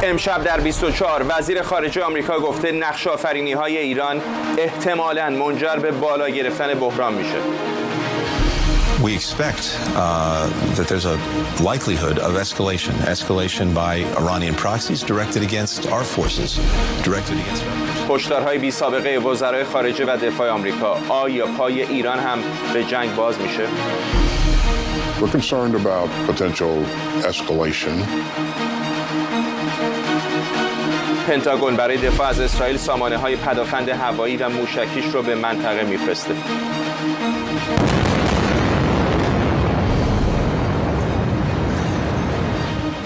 امشب در 24 وزیر خارجه آمریکا گفته نقش آفرینی‌های ایران احتمالاً منجر به بالا گرفتن بحران میشه. We expect that there's a likelihood of escalation by Iranian proxies directed against our forces, هشدارهای بی سابقه وزرای خارجه و دفاع آمریکا، آیا پای ایران هم به جنگ باز میشه؟ We're concerned about potential escalation. پنتاگون برای دفاع از اسرائیل سامانه‌های پدافند هوایی و موشکیش رو به منطقه میفرسته.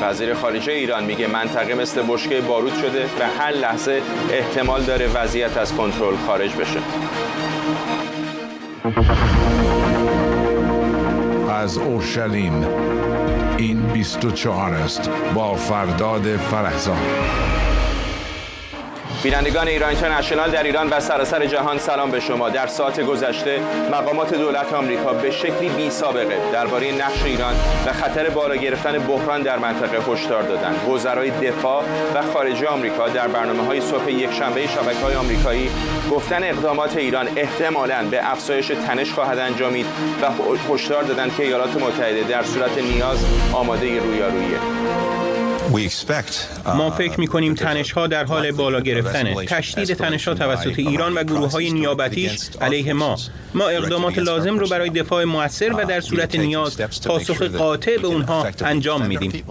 وزیر خارجه ایران میگه منطقه مثل بشکه بارود شده و هر لحظه احتمال داره وضعیت از کنترل خارج بشه. از اورشلیم این 24 است با فرداد فرحزاد. بینندگان ایران اینترنشنال در ایران و سراسر جهان سلام به شما. در ساعت گذشته مقامات دولت آمریکا به شکلی بی سابقه درباره نقش ایران و خطر بالا گرفتن بحران در منطقه هشدار دادند. وزرای دفاع و خارجه آمریکا در برنامه‌های صبح یکشنبه شبکه‌های آمریکایی گفتن اقدامات ایران احتمالاً به افزایش تنش خواهد انجامید و هشدار دادند که ایالات متحده در صورت نیاز آماده رویاروییه. ما فکر می‌کنیم تنش‌ها در حال بالا گرفتنه. تشدید تنش‌ها توسط ایران و گروه‌های نیابتیش علیه ما اقدامات لازم رو برای دفاع مؤثر و در صورت نیاز پاسخ قاطع به اونها انجام میدیم.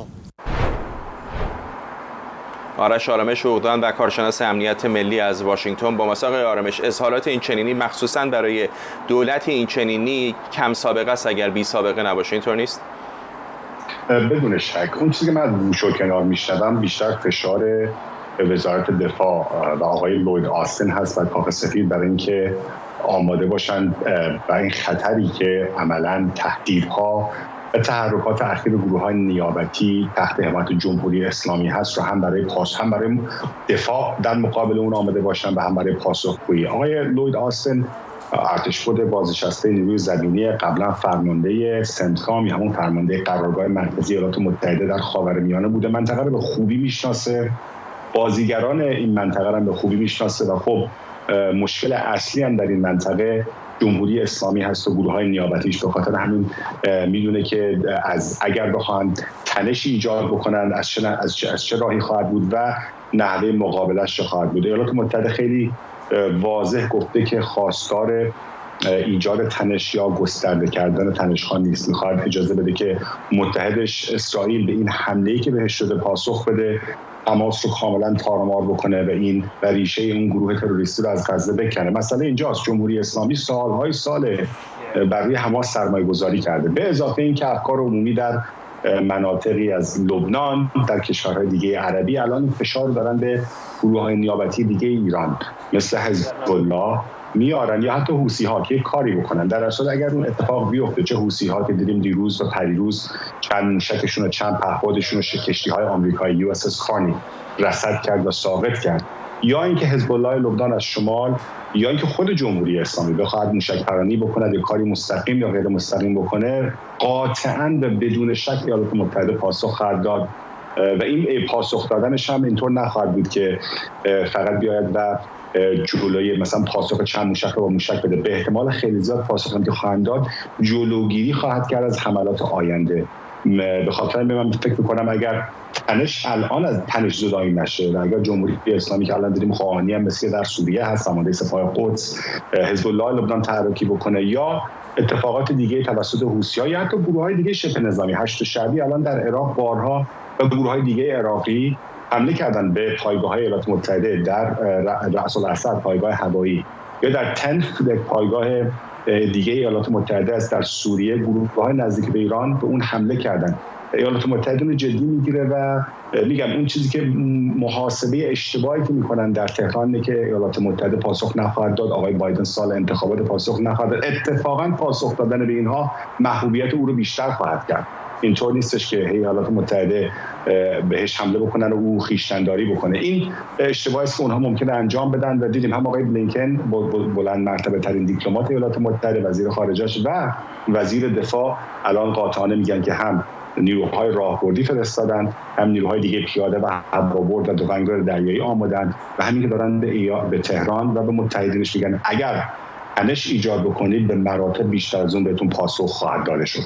آرش آرامش حقوقدان و کارشناس امنیت ملی از واشنگتن با مساق آرامش، اظهارات این چنینی مخصوصاً برای دولت این چنینی کم سابقه است اگر بی سابقه نباشه، اینطور نیست؟ بدون شک اون چیزی که من از گوش و کنار میشنوم بیشتر فشار وزارت دفاع و آقای لوید آستین هست و کاخ سفید برای اینکه آماده باشند و این خطری که عملاً تهدیدها و تحرکات اخیر گروه‌های نیابتی تحت حمایت جمهوری اسلامی هست رو هم برای دفاع در مقابل اون آماده باشند و هم برای پاسخگویی. آقای لوید آستین ارتشخد بازنشسته نیروی زمینی، قبلا فرمانده سنتکام یا همون فرمانده قرارگاه مرکزی ایالات متحده در خاورمیانه بوده. منطقه رو به خوبی میشناسه، بازیگران این منطقه رو به خوبی میشناسه و خب مشکل اصلی هم در این منطقه جمهوری اسلامی هست و گروه‌های نیابتیش. به خاطر همین میدونه که اگر بخوان تنشی ایجاد بکنن از چه راهی خواهد بود و نحوه مقابلش چه خواهد بود. ایالات متحده خیلی واضح گفته که خواستار ایجاد تنش یا گسترده کردن تنش‌ها نیست. میخواد اجازه بده که متحدش اسرائیل به این حمله‌ای که بهش شده پاسخ بده، حماس رو کاملا تارمار بکنه و ریشه اون گروه تروریستی رو از غزه بکنه. مسئله اینجاست جمهوری اسلامی سالهای سال بر روی حماس سرمایه‌گذاری کرده، به اضافه این که افکار عمومی در مناطقی از لبنان در کشورهای دیگه عربی الان فشار دارن به گروه‌های نیابتی دیگه ایران مثل حزب الله میارن یا حتی حوثی‌ها که کاری بکنن. در اصل اگر اون اتفاق بیفته، چه حوثی‌ها که دیدیم دیروز و پریروز چند موشکشون و چند پهپادشون رو کشتی‌های آمریکایی USS کارنی رصد کرد و ساقط کرد، یا اینکه حزب الله لبنان از شمال یا اینکه خود جمهوری اسلامی بخواد موشک پرانی بکنه یا کاری مستقیم یا غیر مستقیم بکنه، قاطعاً و بدون شک ایالات متحده پاسخ خواهد داد و این پاسخ دادنش هم اینطور نخواهد بود که فقط بیاید و جلوی مثلا پاسخ چند موشک رو با موشک بده. به احتمال خیلی زیاد پاسخی که خواهند داد جلوگیری خواهد کرد از حملات آینده. به خاطر من فکر می‌کنم اگر تنش الان از تنش زدایی نشه و اگر جمهوری اسلامی که الان دیدیم خواهانی هم مثل در سوریه هست، سامانده سپاه قدس، حزب الله لبنان تحرکی بکنه یا اتفاقات دیگه توسط حوثی‌ها یا حتی گروه‌های دیگه شبه نظامی، هشت شعبی الان در عراق بارها و گروه‌های دیگه عراقی حمله کردن به پایگاه‌های ایالات متحده در رأس الاسد، پایگاه هوایی، یا در تنف پایگاه دیگه ایالات متحده است در سوریه. گروه‌های نزدیک به ایران به اون حمله کردن. ایالات متحده رو جدی میگیره و میگم اون چیزی که محاسبه اشتباهی که میکنن در تهران اینه که ایالات متحده پاسخ نخواهد داد، آقای بایدن سال انتخابات پاسخ نخواهد داد. اتفاقا پاسخ دادن به اینها محبوبیت او رو بیشتر خواهد کرد. اینطور نیستش که ایالات متحده بهش حمله بکنن و او خویشتن‌داری بکنه. این اشتباهی است که اونها ممکنه انجام بدن و دیدیم هم آقای بلینکن بلند مرتبه ترین دیپلمات ایالات متحده، وزیر خارجه‌اش و وزیر دفاع الان قاطعانه میگن که هم نیروهای راهبردی فرستادن، هم نیروهای دیگه پیاده و هوابرد و تفنگدار دریایی آمادن و همین که دارن به تهران و به متحدینش میگن اگر تنش ایجاد بکنید به مراتب بیشتر از اون بهتون پاسخ خواهد داده شد.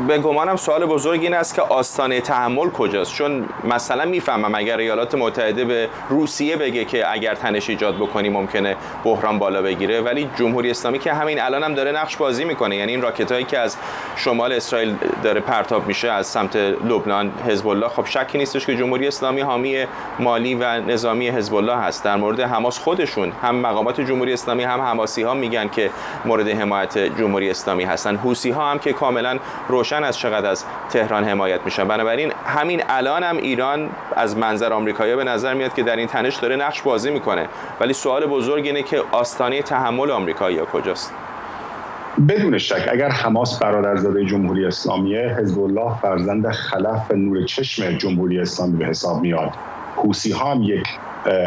به گمانم سوال بزرگ این است که آستانه تحمل کجاست؟ چون مثلا میفهمم اگر ایالات متحده به روسیه بگه که اگر تنش ایجاد بکنی ممکنه بحران بالا بگیره، ولی جمهوری اسلامی که همین الان هم داره نقش بازی میکنه، یعنی این راکتایی که از شمال اسرائیل داره پرتاب میشه از سمت لبنان، حزب الله، خب شکی نیستش که جمهوری اسلامی حامی مالی و نظامی حزب الله هست. در مورد حماس خودشون هم مقامات جمهوری اسلامی هم حماسی ها میگن که مورد حمایت جمهوری اسلامی هستن، حوثی ها هم که کاملا روشن از چقدر از تهران حمایت میشن. بنابراین همین الان هم ایران از منظر آمریکایی‌ها به نظر میاد که در این تنش داره نقش بازی میکنه، ولی سوال بزرگ اینه که آستانه تحمل آمریکایی‌ها کجاست؟ بدون شک اگر حماس برادرزاده جمهوری اسلامیه، حزب الله فرزند خلف نور چشم جمهوری اسلامی به حساب میاد. حوثی ها هم یک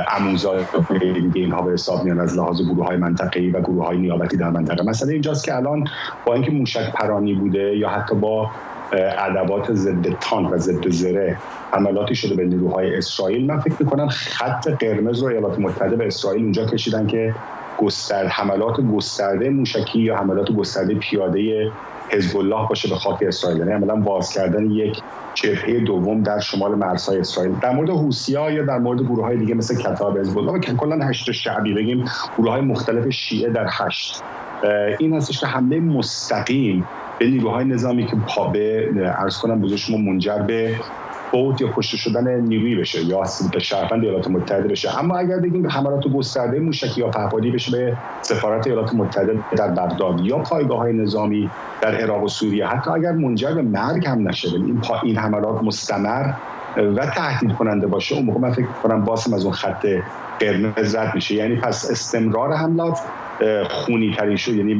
عموزای دیگه اینها به حساب میان از لحاظ گروه‌های منطقه‌ای و گروه‌های نیابتی در منطقه. مثلا اینجاست که الان با اینکه موشک پرانی بوده یا حتی با ادوات ضد تانک و ضد زره حملاتی شده به نیروهای اسرائیل، من فکر می‌کنم خط قرمز رو ایالات متحده به اسرائیل اونجا کشیدن که حملات گسترده موشکی یا حملات گسترده پیاده حزب الله باشه به خاک اسرائیل، یعنی عملاً باز کردن یک جبهه دوم در شمال مرزهای اسرائیل. در مورد حوثی‌ها یا در مورد گروه‌های دیگه مثل کتاب حزب الله و کلاً هشت شعبی بگیم گروه‌های مختلف شیعه در هشت، این هستش که حمله مستقیم به نیروهای نظامی که عرض کنم به شما منجر به فوت یا کشته شدن نیرویی بشه یا به شهروند ایالات متحده بشه. اما اگر بگیم به حملات گسترده موشکی یا پهپادی بشه به سفارت ایالات متحده در بغداد یا پایگاه‌های نظامی در عراق و سوریه، حتی اگر منجر به مرگ هم نشه، این حملات مستمر و تهدید کننده باشه، اون موقع من فکر کنم باسم از اون خط قرمز رد میشه. یعنی پس استمرار حملات، خونی ترین شد، یعنی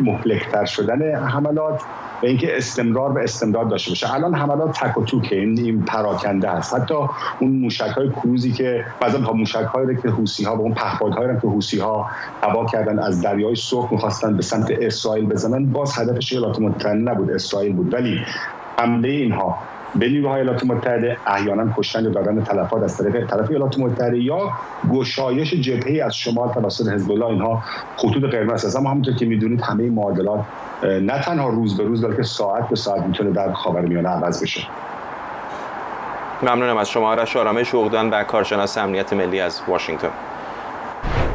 مهلک‌تر شدن حملات و اینکه استمرار به استمرار داشته باشه. الان حملات تک و توکه، این پراکنده است. حتی اون موشک‌های کروزی که بعضا موشک‌هایی که حوثی‌ها و اون پهپادهایی که حوثی‌ها هوا کردن از دریای سرخ می‌خواستن به سمت اسرائیل بزنن، باز هدفش ایالات متحده نبود، اسرائیل بود. ولی حمله اینها به نیروهای ایالات متحده احیانا کشتن یا دادن تلفات از طرف ایالات متحده یا گشایش جبهه‌ای از شمال توسط حزب الله، اینها خطوط قرمز است. اما همونطور که می‌دونید همه این معادلات نه تنها روز به روز بلکه ساعت به ساعت میتونه در خاورمیانه عوض بشه. ممنونم از شما آرش آرامش عقدان و کارشناس امنیت ملی از واشنگتن.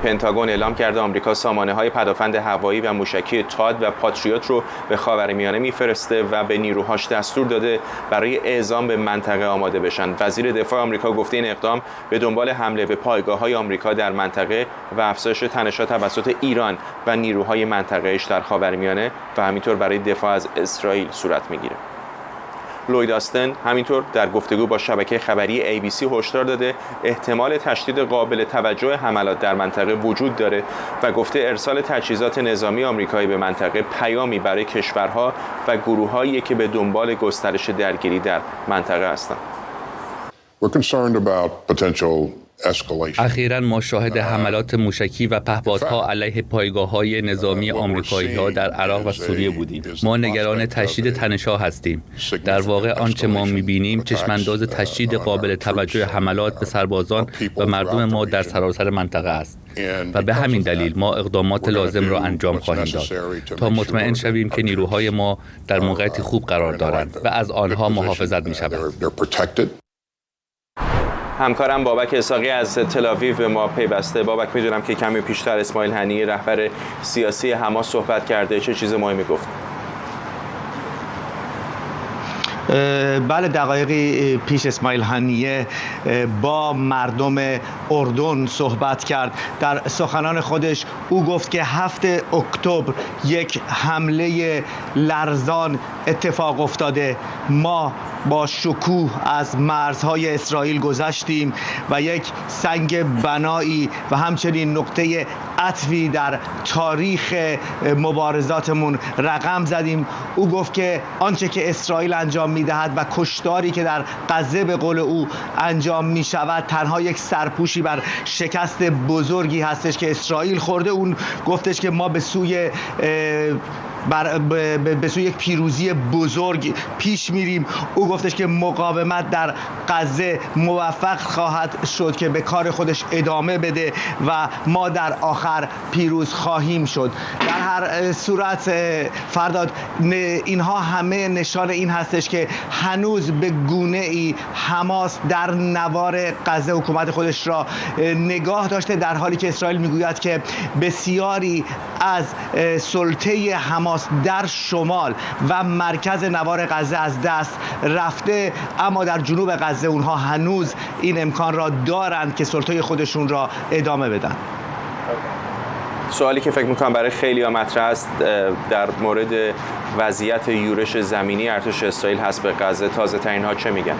پنتاگون اعلام کرده آمریکا سامانه‌های پدافند هوایی و موشکی تاد و پاتریوت رو به خاورمیانه میفرسته و به نیروهاش دستور داده برای اعزام به منطقه آماده بشن. وزیر دفاع آمریکا گفته این اقدام به دنبال حمله به پایگاه‌های آمریکا در منطقه و افزایش تنش‌ها توسط ایران و نیروهای منطقه‌ایش در خاورمیانه و همینطور برای دفاع از اسرائیل صورت میگیره. لوید آستن همینطور در گفتگو با شبکه خبری ABC هشدار داده احتمال تشدید قابل توجه حملات در منطقه وجود داره و گفته ارسال تجهیزات نظامی آمریکایی به منطقه پیامی برای کشورها و گروه‌هایی که به دنبال گسترش درگیری در منطقه هستند. اخیراً ما شاهد حملات موشکی و پهپادها علیه پایگاه‌های نظامی آمریکایی‌ها در عراق و سوریه بودیم. ما نگران تشدید تنش‌ها هستیم. در واقع آنچه ما می‌بینیم چشم‌انداز تشدید قابل توجه حملات به سربازان و مردم ما در سراسر منطقه است و به همین دلیل ما اقدامات لازم را انجام خواهیم داد تا مطمئن شویم که نیروهای ما در موقعیت خوب قرار دارند و از آنها محافظت می‌شود. همکارم بابک اسحاقی از تل‌آویو به ما پیوسته. بابک، میدونم که کمی پیشتر اسماعیل هنیه رهبر سیاسی حماس صحبت کرده، چه چیز مهمی گفت؟ بله، دقایقی پیش اسماعیل هنیه با مردم اردن صحبت کرد. در سخنان خودش او گفت که 7 اکتبر یک حمله لرزان اتفاق افتاده. ما با شکوه از مرزهای اسرائیل گذشتیم و یک سنگ بنایی و همچنین نقطه عطفی در تاریخ مبارزاتمون رقم زدیم. او گفت که آنچه که اسرائیل انجام می‌دهد و کشتاری که در غزه به قول او انجام می‌شود تنها یک سرپوشی بر شکست بزرگی هستش که اسرائیل خورده. اون گفتش که ما به سوی به سوی یک پیروزی بزرگ پیش میریم. او گفتش که مقاومت در غزه موفق خواهد شد که به کار خودش ادامه بده و ما در آخر پیروز خواهیم شد. در هر صورت فرداد، اینها همه نشان این هستش که هنوز به گونه ای حماس در نوار غزه حکومت خودش را نگاه داشته، در حالی که اسرائیل میگوید که بسیاری از سلطه حماس در شمال و مرکز نوار غزه از دست رفته، اما در جنوب غزه اونها هنوز این امکان را دارند که سلطه خودشون را ادامه بدن. سوالی که فکر میکنم برای خیلی ها مطرح است در مورد وضعیت یورش زمینی ارتش اسرائیل هست به غزه. تازه ترین ها چه میگن؟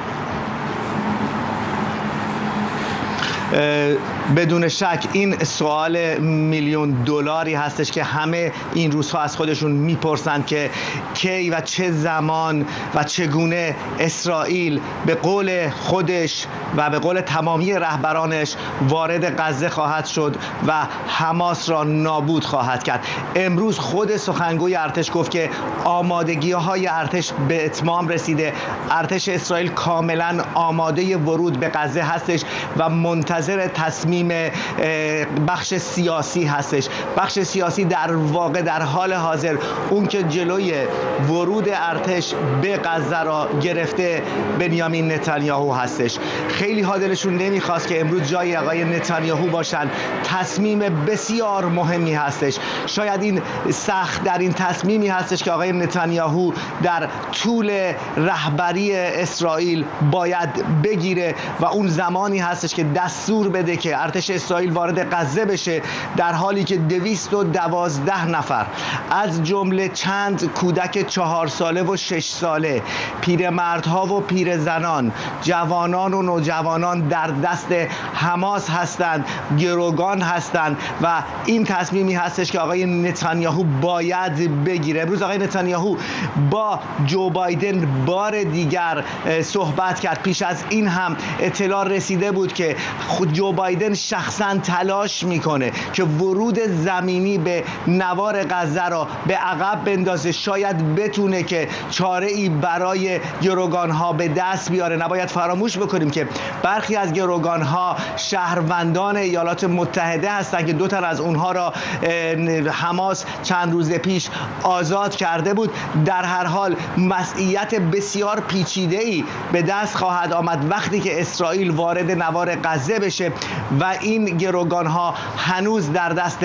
بدون شک این سوال میلیون دلاری هستش که همه این روزها از خودشون میپرسند که کی و چه زمان و چگونه اسرائیل به قول خودش و به قول تمامی رهبرانش وارد غزه خواهد شد و حماس را نابود خواهد کرد. امروز خود سخنگوی ارتش گفت که آمادگی‌های ارتش به اتمام رسیده. ارتش اسرائیل کاملا آماده ورود به غزه هستش و منتظر تصمیم بخش سیاسی هستش. بخش سیاسی در واقع در حال حاضر اون که جلوی ورود ارتش به غزه را گرفته بنیامین نتانیاهو هستش. خیلی ها دلشون نمیخواست که امروز جای آقای نتانیاهو باشن. تصمیم بسیار مهمی هستش. شاید این سخت در این تصمیمی هستش که آقای نتانیاهو در طول رهبری اسرائیل باید بگیره و اون زمانی هستش که دستور بده که ارتش اسرائیل وارد غزه بشه، در حالی که 212 نفر از جمله چند کودک 4 ساله و 6 ساله، پیرمردها و پیرزنان، جوانان و نوجوانان در دست حماس هستند، گروگان هستند و این تصمیمی هستش که آقای نتانیاهو باید بگیره. امروز آقای نتانیاهو با جو بایدن بار دیگر صحبت کرد. پیش از این هم اطلاع رسیده بود که خود جو بایدن شخصا تلاش میکنه که ورود زمینی به نوار غزه را به عقب بندازه. شاید بتونه که چاره ای برای گروگانها به دست بیاره. نباید فراموش بکنیم که برخی از گروگانها شهروندان ایالات متحده هستند که 2 تن از اونها را حماس چند روز پیش آزاد کرده بود. در هر حال مسئولیت بسیار پیچیده‌ای به دست خواهد آمد وقتی که اسرائیل وارد نوار غزه بشه و این گروگانها هنوز در دست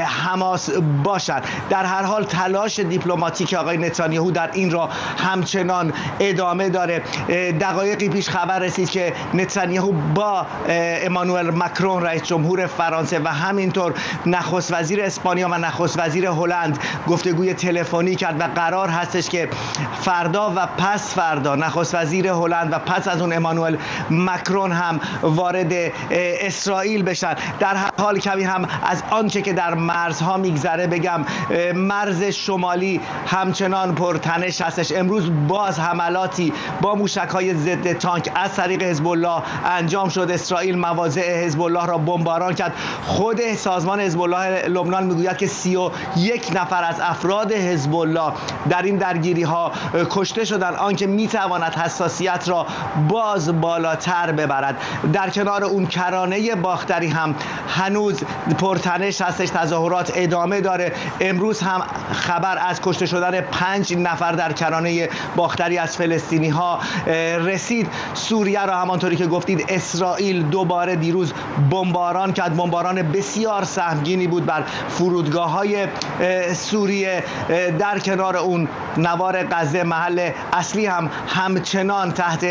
حماس باشند. در هر حال تلاش دیپلماتیک آقای نتانیاهو در این را همچنان ادامه داره. دقایقی پیش خبر رسید که نتانیاهو با امانوئل مکرون رئیس جمهور فرانسه و همینطور نخست وزیر اسپانیا و نخست وزیر هلند گفتگوی تلفنی کرد و قرار هستش که فردا و پس فردا نخست وزیر هلند و پس از اون امانوئل مکرون هم وارد اسرائیل بشن. در هر حال کمی هم از آنچه که در مرزها میگذره بگم، مرز شمالی همچنان پرتنش هستش. امروز باز حملاتی با موشک‌های ضد تانک از طریق حزب الله انجام شد. اسرائیل مواضع حزب الله را بمباران کرد. خود سازمان حزب الله لبنان میگوید که 31 نفر از افراد حزب الله در این درگیری‌ها کشته شدند، آنکه میتواند حساسیت را باز بالاتر ببرد. در کنار اون کرانه باختری هم هنوز پرتنش هستش. تظاهرات ادامه داره. امروز هم خبر از کشته شدن 5 نفر در کرانه باختری از فلسطینی ها رسید. سوریه را همانطوری که گفتید اسرائیل دوباره دیروز بمباران کرد. بمباران بسیار سهمگینی بود بر فرودگاه‌های سوریه. در کنار اون نوار غزه محل اصلی هم همچنان تحت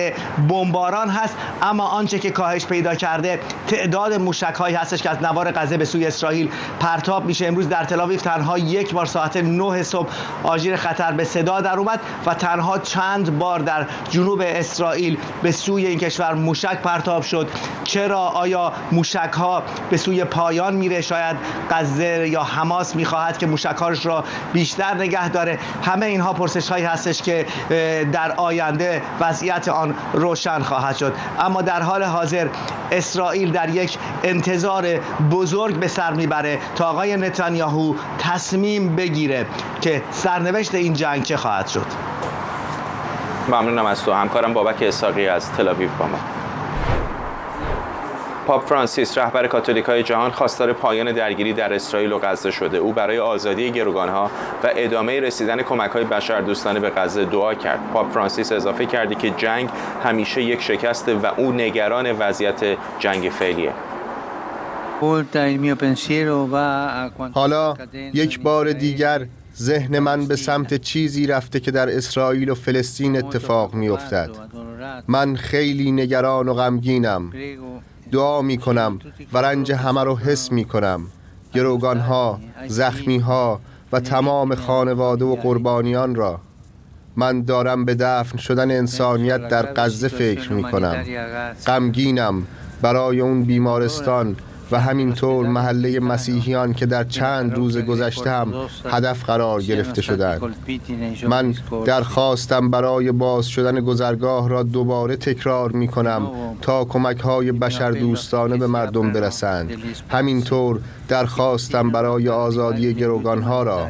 بمباران هست، اما آنچه که کاهش پیدا کرده تعداد موشک‌هایی هستش که از نوار غزه به سوی اسرائیل پرتاب میشه. امروز در تل‌آویو تنها یک بار ساعت 9 صبح آژیر خطر به صدا در اومد و تنها چند بار در جنوب اسرائیل به سوی این کشور موشک پرتاب شد. چرا؟ آیا موشک‌ها به سوی پایان میره؟ شاید غزه یا حماس میخواهد که موشک‌هاش را بیشتر نگه داره. همه اینها پرسش‌هایی هستش که در آینده وضعیت آن روشن خواهد شد. اما در حال حاضر اسرائیل در یک انتظار بزرگ به سر میبره تا آقای نتانیاهو تصمیم بگیره که سرنوشت این جنگ چه خواهد شد. ممنونم از تو. همکارم بابک اسحاقی از تل‌آویو با ما. پاپ فرانسیس رهبر کاتولیکای جهان خواستار پایان درگیری در اسرائیل و غزه شده. او برای آزادی گروگانها و ادامه رسیدن کمک‌های بشردوستانه به غزه دعا کرد. پاپ فرانسیس اضافه کرده که جنگ همیشه یک شکسته و او نگران وضعیت جنگ فعلیه. حالا یک بار دیگر ذهن من به سمت چیزی رفته که در اسرائیل و فلسطین اتفاق می‌افتد. من خیلی نگران و غمگینم. دعا می‌کنم و رنج همه رو حس می‌کنم. گروگان‌ها، زخمی‌ها و تمام خانواده و قربانیان را. من دارم به دفن شدن انسانیت در غزه فکر می‌کنم. غمگینم برای اون بیمارستان و همینطور محله مسیحیان که در چند روز گذشته هم هدف قرار گرفته شدند. من درخواستم برای باز شدن گذرگاه را دوباره تکرار می کنم تا کمک‌های بشردوستانه به مردم برسند. همینطور درخواستم برای آزادی گروگان‌ها را.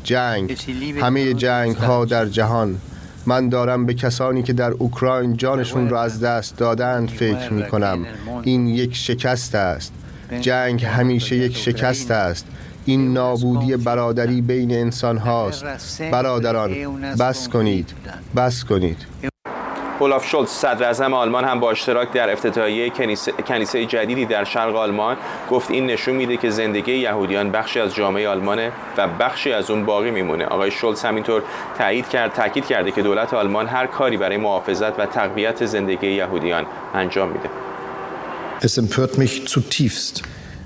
جنگ، همه جنگ‌ها در جهان. من دارم به کسانی که در اوکراین جانشون را از دست دادند فکر می کنم. این یک شکست است. جنگ همیشه یک شکست است. این نابودی برادری بین انسان هاست. برادران، بس کنید، بس کنید. اولاف شولز صدر اعظم آلمان هم با اشتراک در افتتاحیه کنیسه جدیدی در شرق آلمان گفت این نشون میده که زندگی یهودیان بخشی از جامعه آلمانه و بخشی از اون باقی میمونه. آقای شولز همینطور تاکید کرده که دولت آلمان هر کاری برای محافظت و تقویت زندگی یهودیان انجام میده. Es empört mich zutiefst.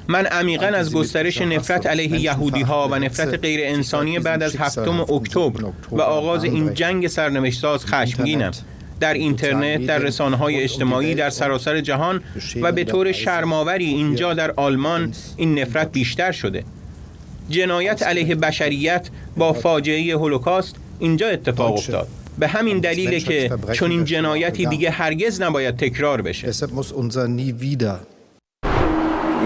من عمیقاً از گسترش نفرت علیه یهودی‌ها و نفرت غیر انسانی بعد از 7 اکتبر و آغاز این جنگ سرنوشت‌ساز خشمگینم. در اینترنت، در رسانه‌های اجتماعی در سراسر جهان و به طور شرم‌آوری اینجا در آلمان این نفرت بیشتر شده. جنایت علیه بشریت با فاجعه هولوکاست اینجا اتفاق افتاد. به همین دلیله که چون این جنایتی دیگه هرگز نباید تکرار بشه.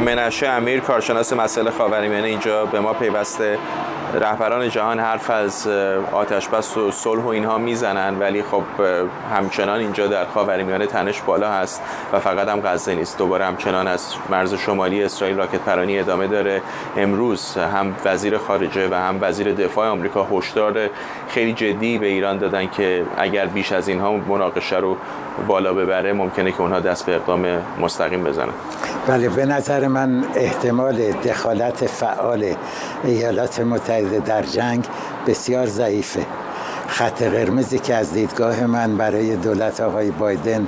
منشه امیر کارشناس مسائل خاورمیانه اینجا به ما پیوسته. رهبران جهان حرف از آتشبس و صلح و اینها میزنن، ولی خب همچنان اینجا در خاورمیانه تنش بالا هست و فقط هم غزه نیست. دوباره همچنان از مرز شمالی اسرائیل راکت پرانی ادامه داره. امروز هم وزیر خارجه و هم وزیر دفاع آمریکا هشدار خیلی جدی به ایران دادن که اگر بیش از اینها مناقشه رو بالا ببره ممکنه که اونها دست به اقدام مستقیم بزنن. بله، به نظر من احتمال دخالت فعال ایالات متحده در جنگ بسیار ضعیفه. خط قرمزی که از دیدگاه من برای دولت آقای بایدن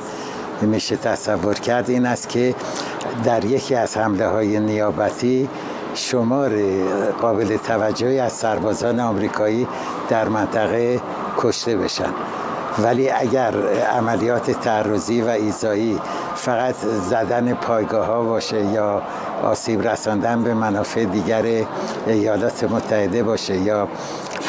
میشه تصور کرد این است که در یکی از حمله‌های نیابتی شمار قابل توجهی از سربازان آمریکایی در منطقه کشته بشن. ولی اگر عملیات تعرضی و ایذایی فقط زدن پایگاه‌ها باشه یا آسیب رساندن به منافع دیگر ایالات متحده باشه یا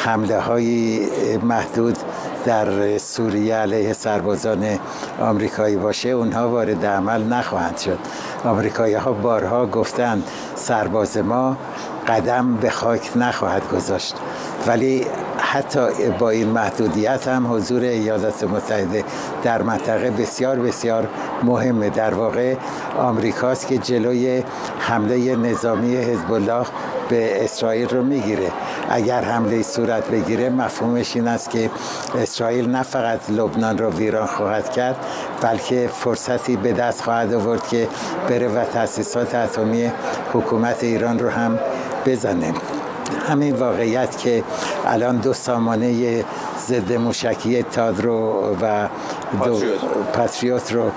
حمله‌های محدود در سوریه علیه سربازان آمریکایی باشه، اونها وارد عمل نخواهند شد. آمریکایی‌ها بارها گفتند سرباز ما قدم به خاک نخواهد گذاشت، ولی حتی با این محدودیت هم حضور ایالات متحده در منطقه بسیار بسیار مهمه. در واقع آمریکاست که جلوی حمله نظامی حزب الله به اسرائیل رو میگیره. اگر حمله صورت بگیره مفهومش این است که اسرائیل نه فقط لبنان رو ویران خواهد کرد، بلکه فرصتی به دست خواهد آورد که بره و تأسیسات اتمی حکومت ایران رو هم بزنه. همین واقعیت که الان 2 سامانه ضد موشکی تادرو و پاتریوت رو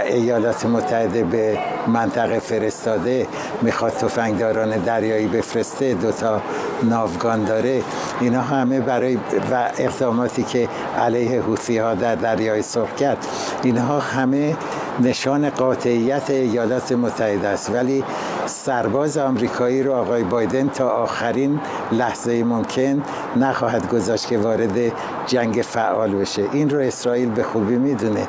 ایالات متحده به منطقه فرستاده، میخواد تفنگداران دریایی بفرسته، 2 تا ناوگان داره، اینا همه برای و اقداماتی که علیه حوثی‌ها در دریای سرخ کرد، اینها همه نشان قاطعیت ایالات متحده است. ولی سرباز آمریکایی رو آقای بایدن تا آخرین لحظه ممکن نخواهد گذاشت که وارد جنگ فعال بشه. این رو اسرائیل به خوبی میدونه،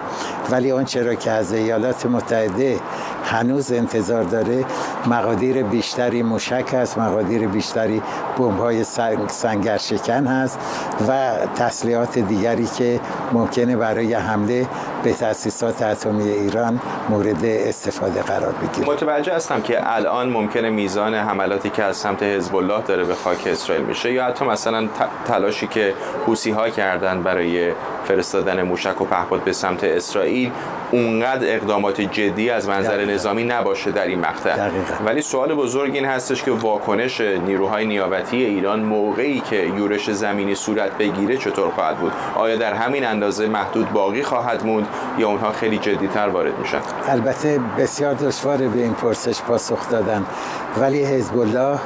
ولی اون چرا که از ایالات متحده هنوز انتظار داره مقادیر بیشتری موشک هست، مقادیر بیشتری بمب‌های سنگرشکن هست و تسلیحات دیگری که ممکنه برای حمله به تأسیسات اتمی ایران مورد استفاده قرار بگیره. متوجه هستم که الان ممکنه میزان حملاتی که از سمت حزب الله داره به خاک اسرائیل میشه یا حتی مثلا تلاشی که حوثی‌ها کردن برای فرستادن موشک و پهپاد به سمت اسرائیل اونقدر اقدامات جدی از منظر نظامی نباشه در این مقطع. ولی سوال بزرگ این هستش که واکنش نیروهای نیابتی ایران موقعی که یورش زمینی صورت بگیره چطور خواهد بود؟ آیا در همین اندازه محدود باقی خواهد موند یا اونها خیلی جدی‌تر وارد میشن؟ البته بسیار دشواره به این پرسش پاسخ دادن، ولی حزب الله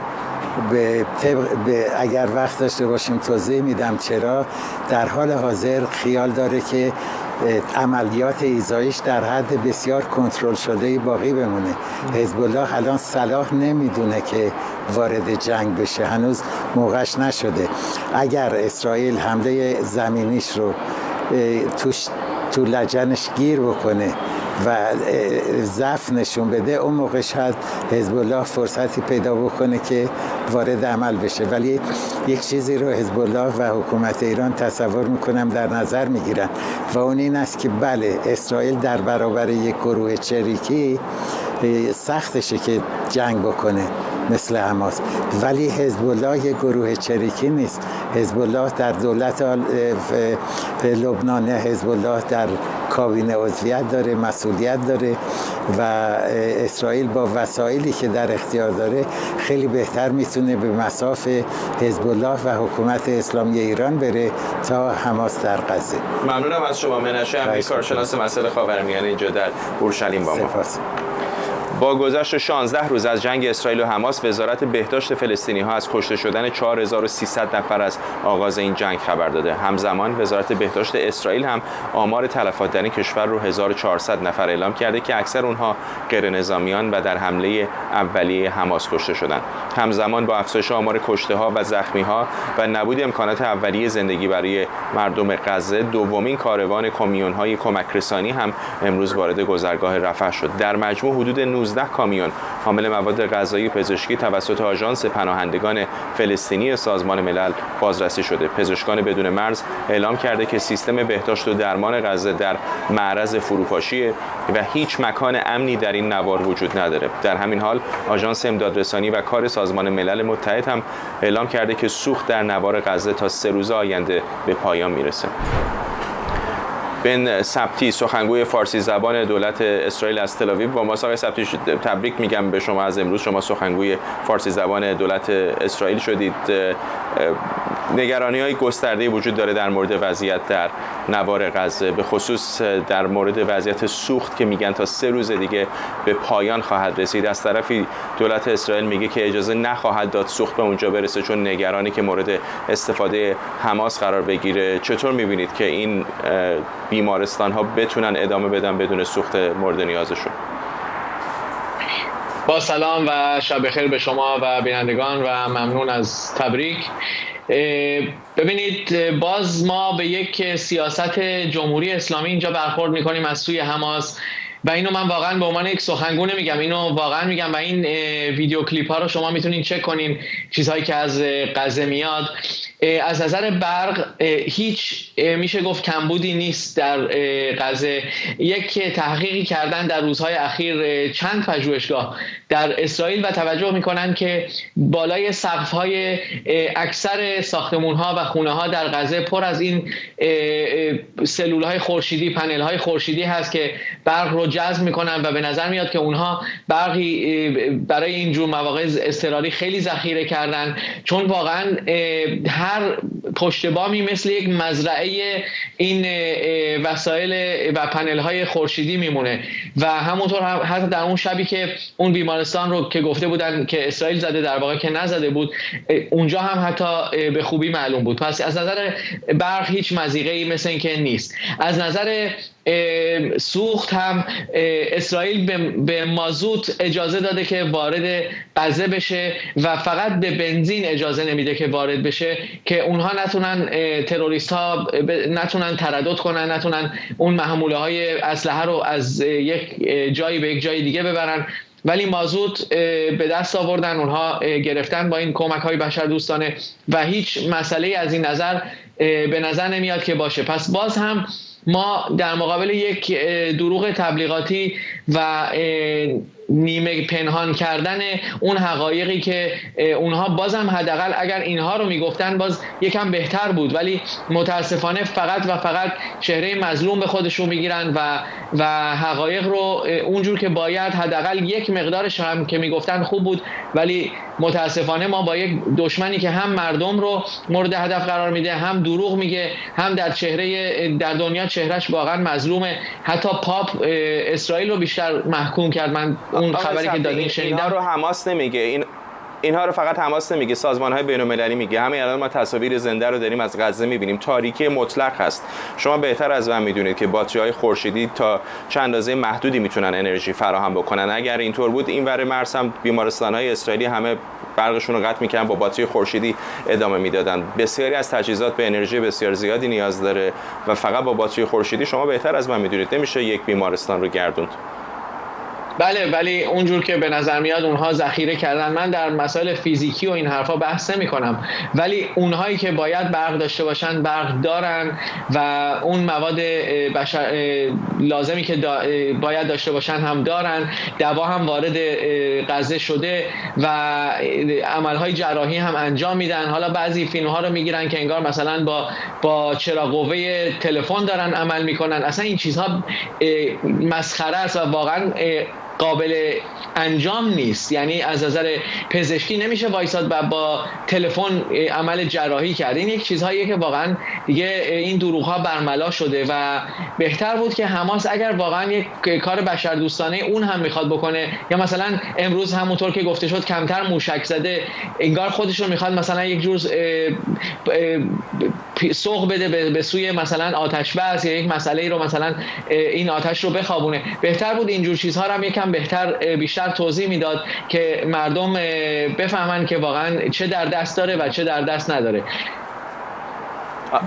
اگر وقت داشته باشیم توضیح میدم چرا در حال حاضر خیال داره که عملیات ایذایش در حد بسیار کنترل شده باقی بمونه. حزب الله الان صلاح نمیدونه که وارد جنگ بشه، هنوز موقعش نشده. اگر اسرائیل حمله زمینیش رو تو لجنش گیر بکنه و ضعف نشون بده، اون موقع شاید حزب الله فرصتی پیدا بکنه که وارد عمل بشه. ولی یک چیزی رو حزب الله و حکومت ایران تصور میکنم در نظر میگیرن و اون این است که بله، اسرائیل در برابر یک گروه چریکی سختشه که جنگ بکنه مثل حماس، ولی حزب الله یک گروه چریکی نیست. حزب الله در دولت لبنان، حزب الله در کابینه عضویت داره، مسئولیت داره و اسرائیل با وسایلی که در اختیار داره خیلی بهتر میتونه به مصاف حزب الله و حکومت اسلامی ایران بره تا حماس در غزه. ممنونم از شما منشه امیر، کارشناس مسائل خاورمیانه اینجا در اورشلیم با ما. سپاس. با گذشت 16 روز از جنگ اسرائیل و حماس، وزارت بهداشت فلسطینی‌ها از کشته شدن 4300 نفر از آغاز این جنگ خبر داده. همزمان وزارت بهداشت اسرائیل هم آمار تلفات در این کشور رو 1400 نفر اعلام کرده که اکثر اونها غیر نظامیان و در حمله اولیه حماس کشته شدند. همزمان با افزایش آمار کشته‌ها و زخمی‌ها و نبود امکانات اولیه زندگی برای مردم غزه، دومین کاروان کامیون‌های کمک رسانی هم امروز وارد گذرگاه رفح شد. در مجموع حدود 19 کامیون حامل مواد غذایی پزشکی توسط آژانس پناهندگان فلسطینی سازمان ملل بازرسی شده. پزشکان بدون مرز اعلام کرده که سیستم بهداشت و درمان غزه در معرض فروپاشی و هیچ مکان امنی در این نوار وجود نداره. در همین حال آژانس امدادرسانی و کار سازمان ملل متحد هم اعلام کرده که سوخت در نوار غزه تا 3 روز آینده به پایان میرسه. بن سبتی، سخنگوی فارسی زبان دولت اسرائیل از تل‌آویو با ما. آقای سبتی، تبریک میگم به شما، از امروز شما سخنگوی فارسی زبان دولت اسرائیل شدید. نگرانی‌های گسترده‌ای وجود داره در مورد وضعیت در نوار غزه، به خصوص در مورد وضعیت سوخت که میگن تا 3 روز دیگه به پایان خواهد رسید. از طرفی دولت اسرائیل میگه که اجازه نخواهد داد سوخت به اونجا برسه چون نگرانی که مورد استفاده حماس قرار بگیره. چطور میبینید که این بیمارستان ها بتونن ادامه بدن بدون سوخت مورد نیازشون؟ با سلام و شب بخیر به شما و بینندگان و ممنون از تبریک. ببینید، باز ما به یک سیاست جمهوری اسلامی اینجا برخورد میکنیم از سوی حماس و اینو من واقعا به عنوان یک سخنگو نمیگم، اینو واقعا میگم و این ویدیو کلیپ ها رو شما میتونین چک کنین، چیزهایی که از غزه میاد. از نظر برق هیچ میشه گفت کمبودی نیست در غزه. یک تحقیقی کردن در روزهای اخیر چند پژوهشگاه در اسرائیل و توجه میکنن که بالای سقف‌های اکثر ساختمان‌ها و خونه‌ها در غزه پر از این سلول‌های خورشیدی، پنل‌های خورشیدی هست که برق رو جذب میکنن و به نظر میاد که اونها برقی برای اینجور مواقع اضطراری خیلی ذخیره کردن، چون واقعا هر پشت بامی مثل یک مزرعه این وسایل و پنل‌های خورشیدی میمونه و همونطور حتی در اون شبی که اون بیمارستان رو که گفته بودن که اسرائیل زده، در واقع که نزده بود، اونجا هم حتی به خوبی معلوم بود. پس از نظر برق هیچ مضیقه‌ای مثل این که نیست. از نظر سوخت هم اسرائیل به مازوت اجازه داده که وارد غزه بشه و فقط به بنزین اجازه نمیده که وارد بشه که اونها نتونن، تروریست ها نتونن تردد کنن، نتونن اون محموله های اسلحه رو از یک جایی به یک جای دیگه ببرن. ولی مازوت به دست آوردن، اونها گرفتن با این کمک های بشردوستانه و هیچ مسئله از این نظر به نظر نمیاد که باشه. پس باز هم ما در مقابل یک دروغ تبلیغاتی و نیمه پنهان کردن اون حقایقی که اونها بازم حداقل اگر اینها رو میگفتن باز یکم بهتر بود، ولی متاسفانه فقط و فقط چهره مظلوم به خودشون میگیرن و حقایق رو اونجور که باید، حداقل یک مقدارش هم که میگفتن خوب بود، ولی متاسفانه ما با یک دشمنی که هم مردم رو مورد هدف قرار میده، هم دروغ میگه، هم در دنیا چهرهش واقعا مظلومه. حتی پاپ اسرائیل رو بیشتر محکوم کرد. من اون خبری که دادین شنیدم. اینها رو حماس نمیگه، اینها رو فقط حماس نمیگه، سازمان‌های بین‌المللی میگه. همین الان ما تصاویر زنده رو داریم از غزه میبینیم، تاریکی مطلق هست. شما بهتر از من میدونید که باتری‌های خورشیدی تا چه اندازه محدودی میتونن انرژی فراهم بکنن. اگر اینطور بود اینور مرز هم بیمارستان‌های اسرائیلی همه برقشون رو قطع می‌کردن، با باتری خورشیدی ادامه میدادن. بسیاری از تجهیزات به انرژی بسیار زیادی نیاز داره و فقط با باتری خورشیدی شما بهتر از من میدونید نمیشه یک بیمارستان رو گردوند. بله، ولی اونجور که به نظر میاد اونها ذخیره کردن. من در مسائل فیزیکی و این حرفا بحث نمی کنم، ولی اونهایی که باید برق داشته باشن برق دارن و اون مواد لازمی که باید داشته باشن هم دارن. دوا هم وارد غزه شده و عملهای جراحی هم انجام میدن. حالا بعضی فیلم‌ها رو میگیرن که انگار مثلا با چراغ قوه تلفن دارن عمل میکنن. اصلا این چیزها مسخره است و واقعا قابل انجام نیست. یعنی از نظر پزشکی نمیشه وایساد و با تلفن عمل جراحی کرد. این یک چیزهاییه که واقعا دیگه این دروغ‌ها برملا شده و بهتر بود که حماس اگر واقعا یک کار بشردوستانه اون هم میخواد بکنه، یا مثلا امروز همونطور که گفته شد کمتر موشک زده، انگار خودشون میخواد مثلا یک جور سوق بده به سوی مثلا آتش بس یا یک مسئله رو مثلا این آتش رو بخوابونه. بهتر بود اینجور چیزها رو هم یکم بیشتر توضیح میداد که مردم بفهمن که واقعا چه در دست داره و چه در دست نداره.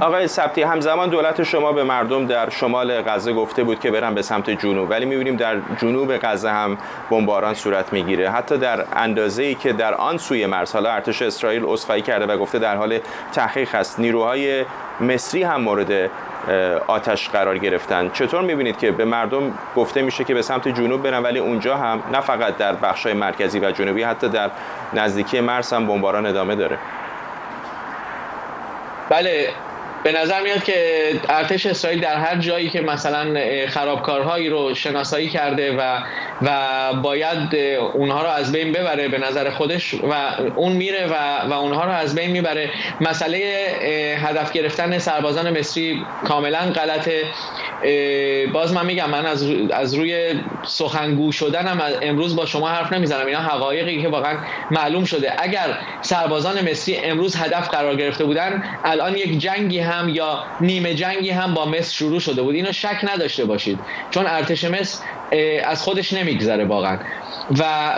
آقای سبتی، همزمان دولت شما به مردم در شمال غزه گفته بود که برن به سمت جنوب، ولی می‌بینیم در جنوب غزه هم بمباران صورت میگیره، حتی در اندازه‌ای که در آن سوی مرز. حالا ارتش اسرائیل عذرخواهی کرده و گفته در حال تحقیق است. نیروهای مصری هم مورد آتش قرار گرفتن. چطور می‌بینید که به مردم گفته میشه که به سمت جنوب برن، ولی اونجا هم نه فقط در بخش‌های مرکزی و جنوبی، حتی در نزدیکی مرز هم بمباران ادامه داره؟ بله، به نظر میاد که ارتش اسرائیل در هر جایی که مثلا خرابکارهایی رو شناسایی کرده و باید اونها رو از بین ببره به نظر خودش و اون میره و اونها رو از بین میبره. مسئله هدف گرفتن سربازان مصری کاملا غلطه. باز من میگم، من از روی سخنگو شدنم امروز با شما حرف نمیزنم. اینا حقایقی که واقعا معلوم شده. اگر سربازان مصری امروز هدف قرار گرفته بودن، الان یک جنگی هم یا نیمه جنگی هم با مصر شروع شده بود. اینو شک نداشته باشید، چون ارتش مصر از خودش نمیگذره واقعا.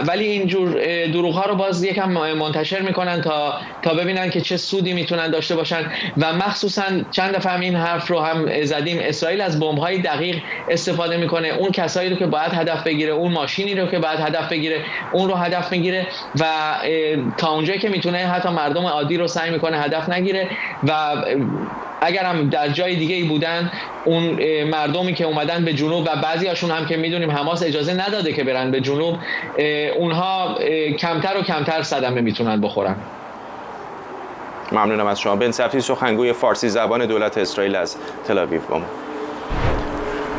ولی اینجور دروغ‌ها رو باز یکم منتشر میکنن تا ببینن که چه سودی میتونن داشته باشن. و مخصوصا چند دفعه هم این حرف رو هم زدیم، اسرائیل از بمب‌های دقیق استفاده میکنه. اون کسایی رو که باید هدف بگیره، اون ماشینی رو که باید هدف بگیره، اون رو هدف میگیره و تا اونجایی که میتونه حتی مردم عادی رو سعی میکنه هدف نگیره. و اگر هم در جای دیگه ای بودن، اون مردمی که اومدن به جنوب و بعضی هاشون هم که میدونیم حماس اجازه نداده که برن به جنوب، اونها کمتر و کمتر صدمه میتونن بخورن. ممنونم از شما. بن سبتی، سخنگوی فارسی زبان دولت اسرائیل از تل آویو با ما.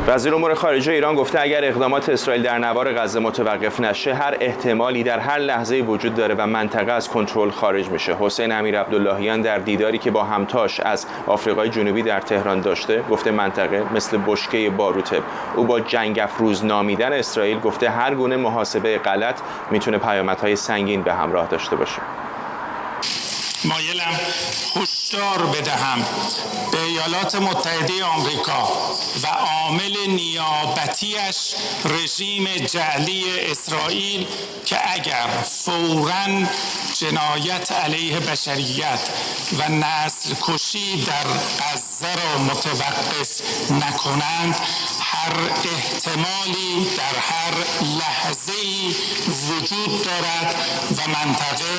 وزیر امور خارجه ایران گفته اگر اقدامات اسرائیل در نوار غزه متوقف نشه، هر احتمالی در هر لحظه وجود داره و منطقه از کنترل خارج میشه. حسین امیرعبداللهیان در دیداری که با همتاش از آفریقای جنوبی در تهران داشته، گفته منطقه مثل بشکه باروته. او با جنگ افروز نامیدن اسرائیل گفته هر گونه محاسبه غلط میتونه پیامدهای سنگین به همراه داشته باشه. مایلم هشدار بدهم به ایالات متحده آمریکا و عامل نیابتیش رژیم جعلی اسرائیل که اگر فوراً جنایت علیه بشریت و نسل کشی در غزه را متوقف نکنند هر احتمالی در هر لحظه‌ای وجود دارد و منطقه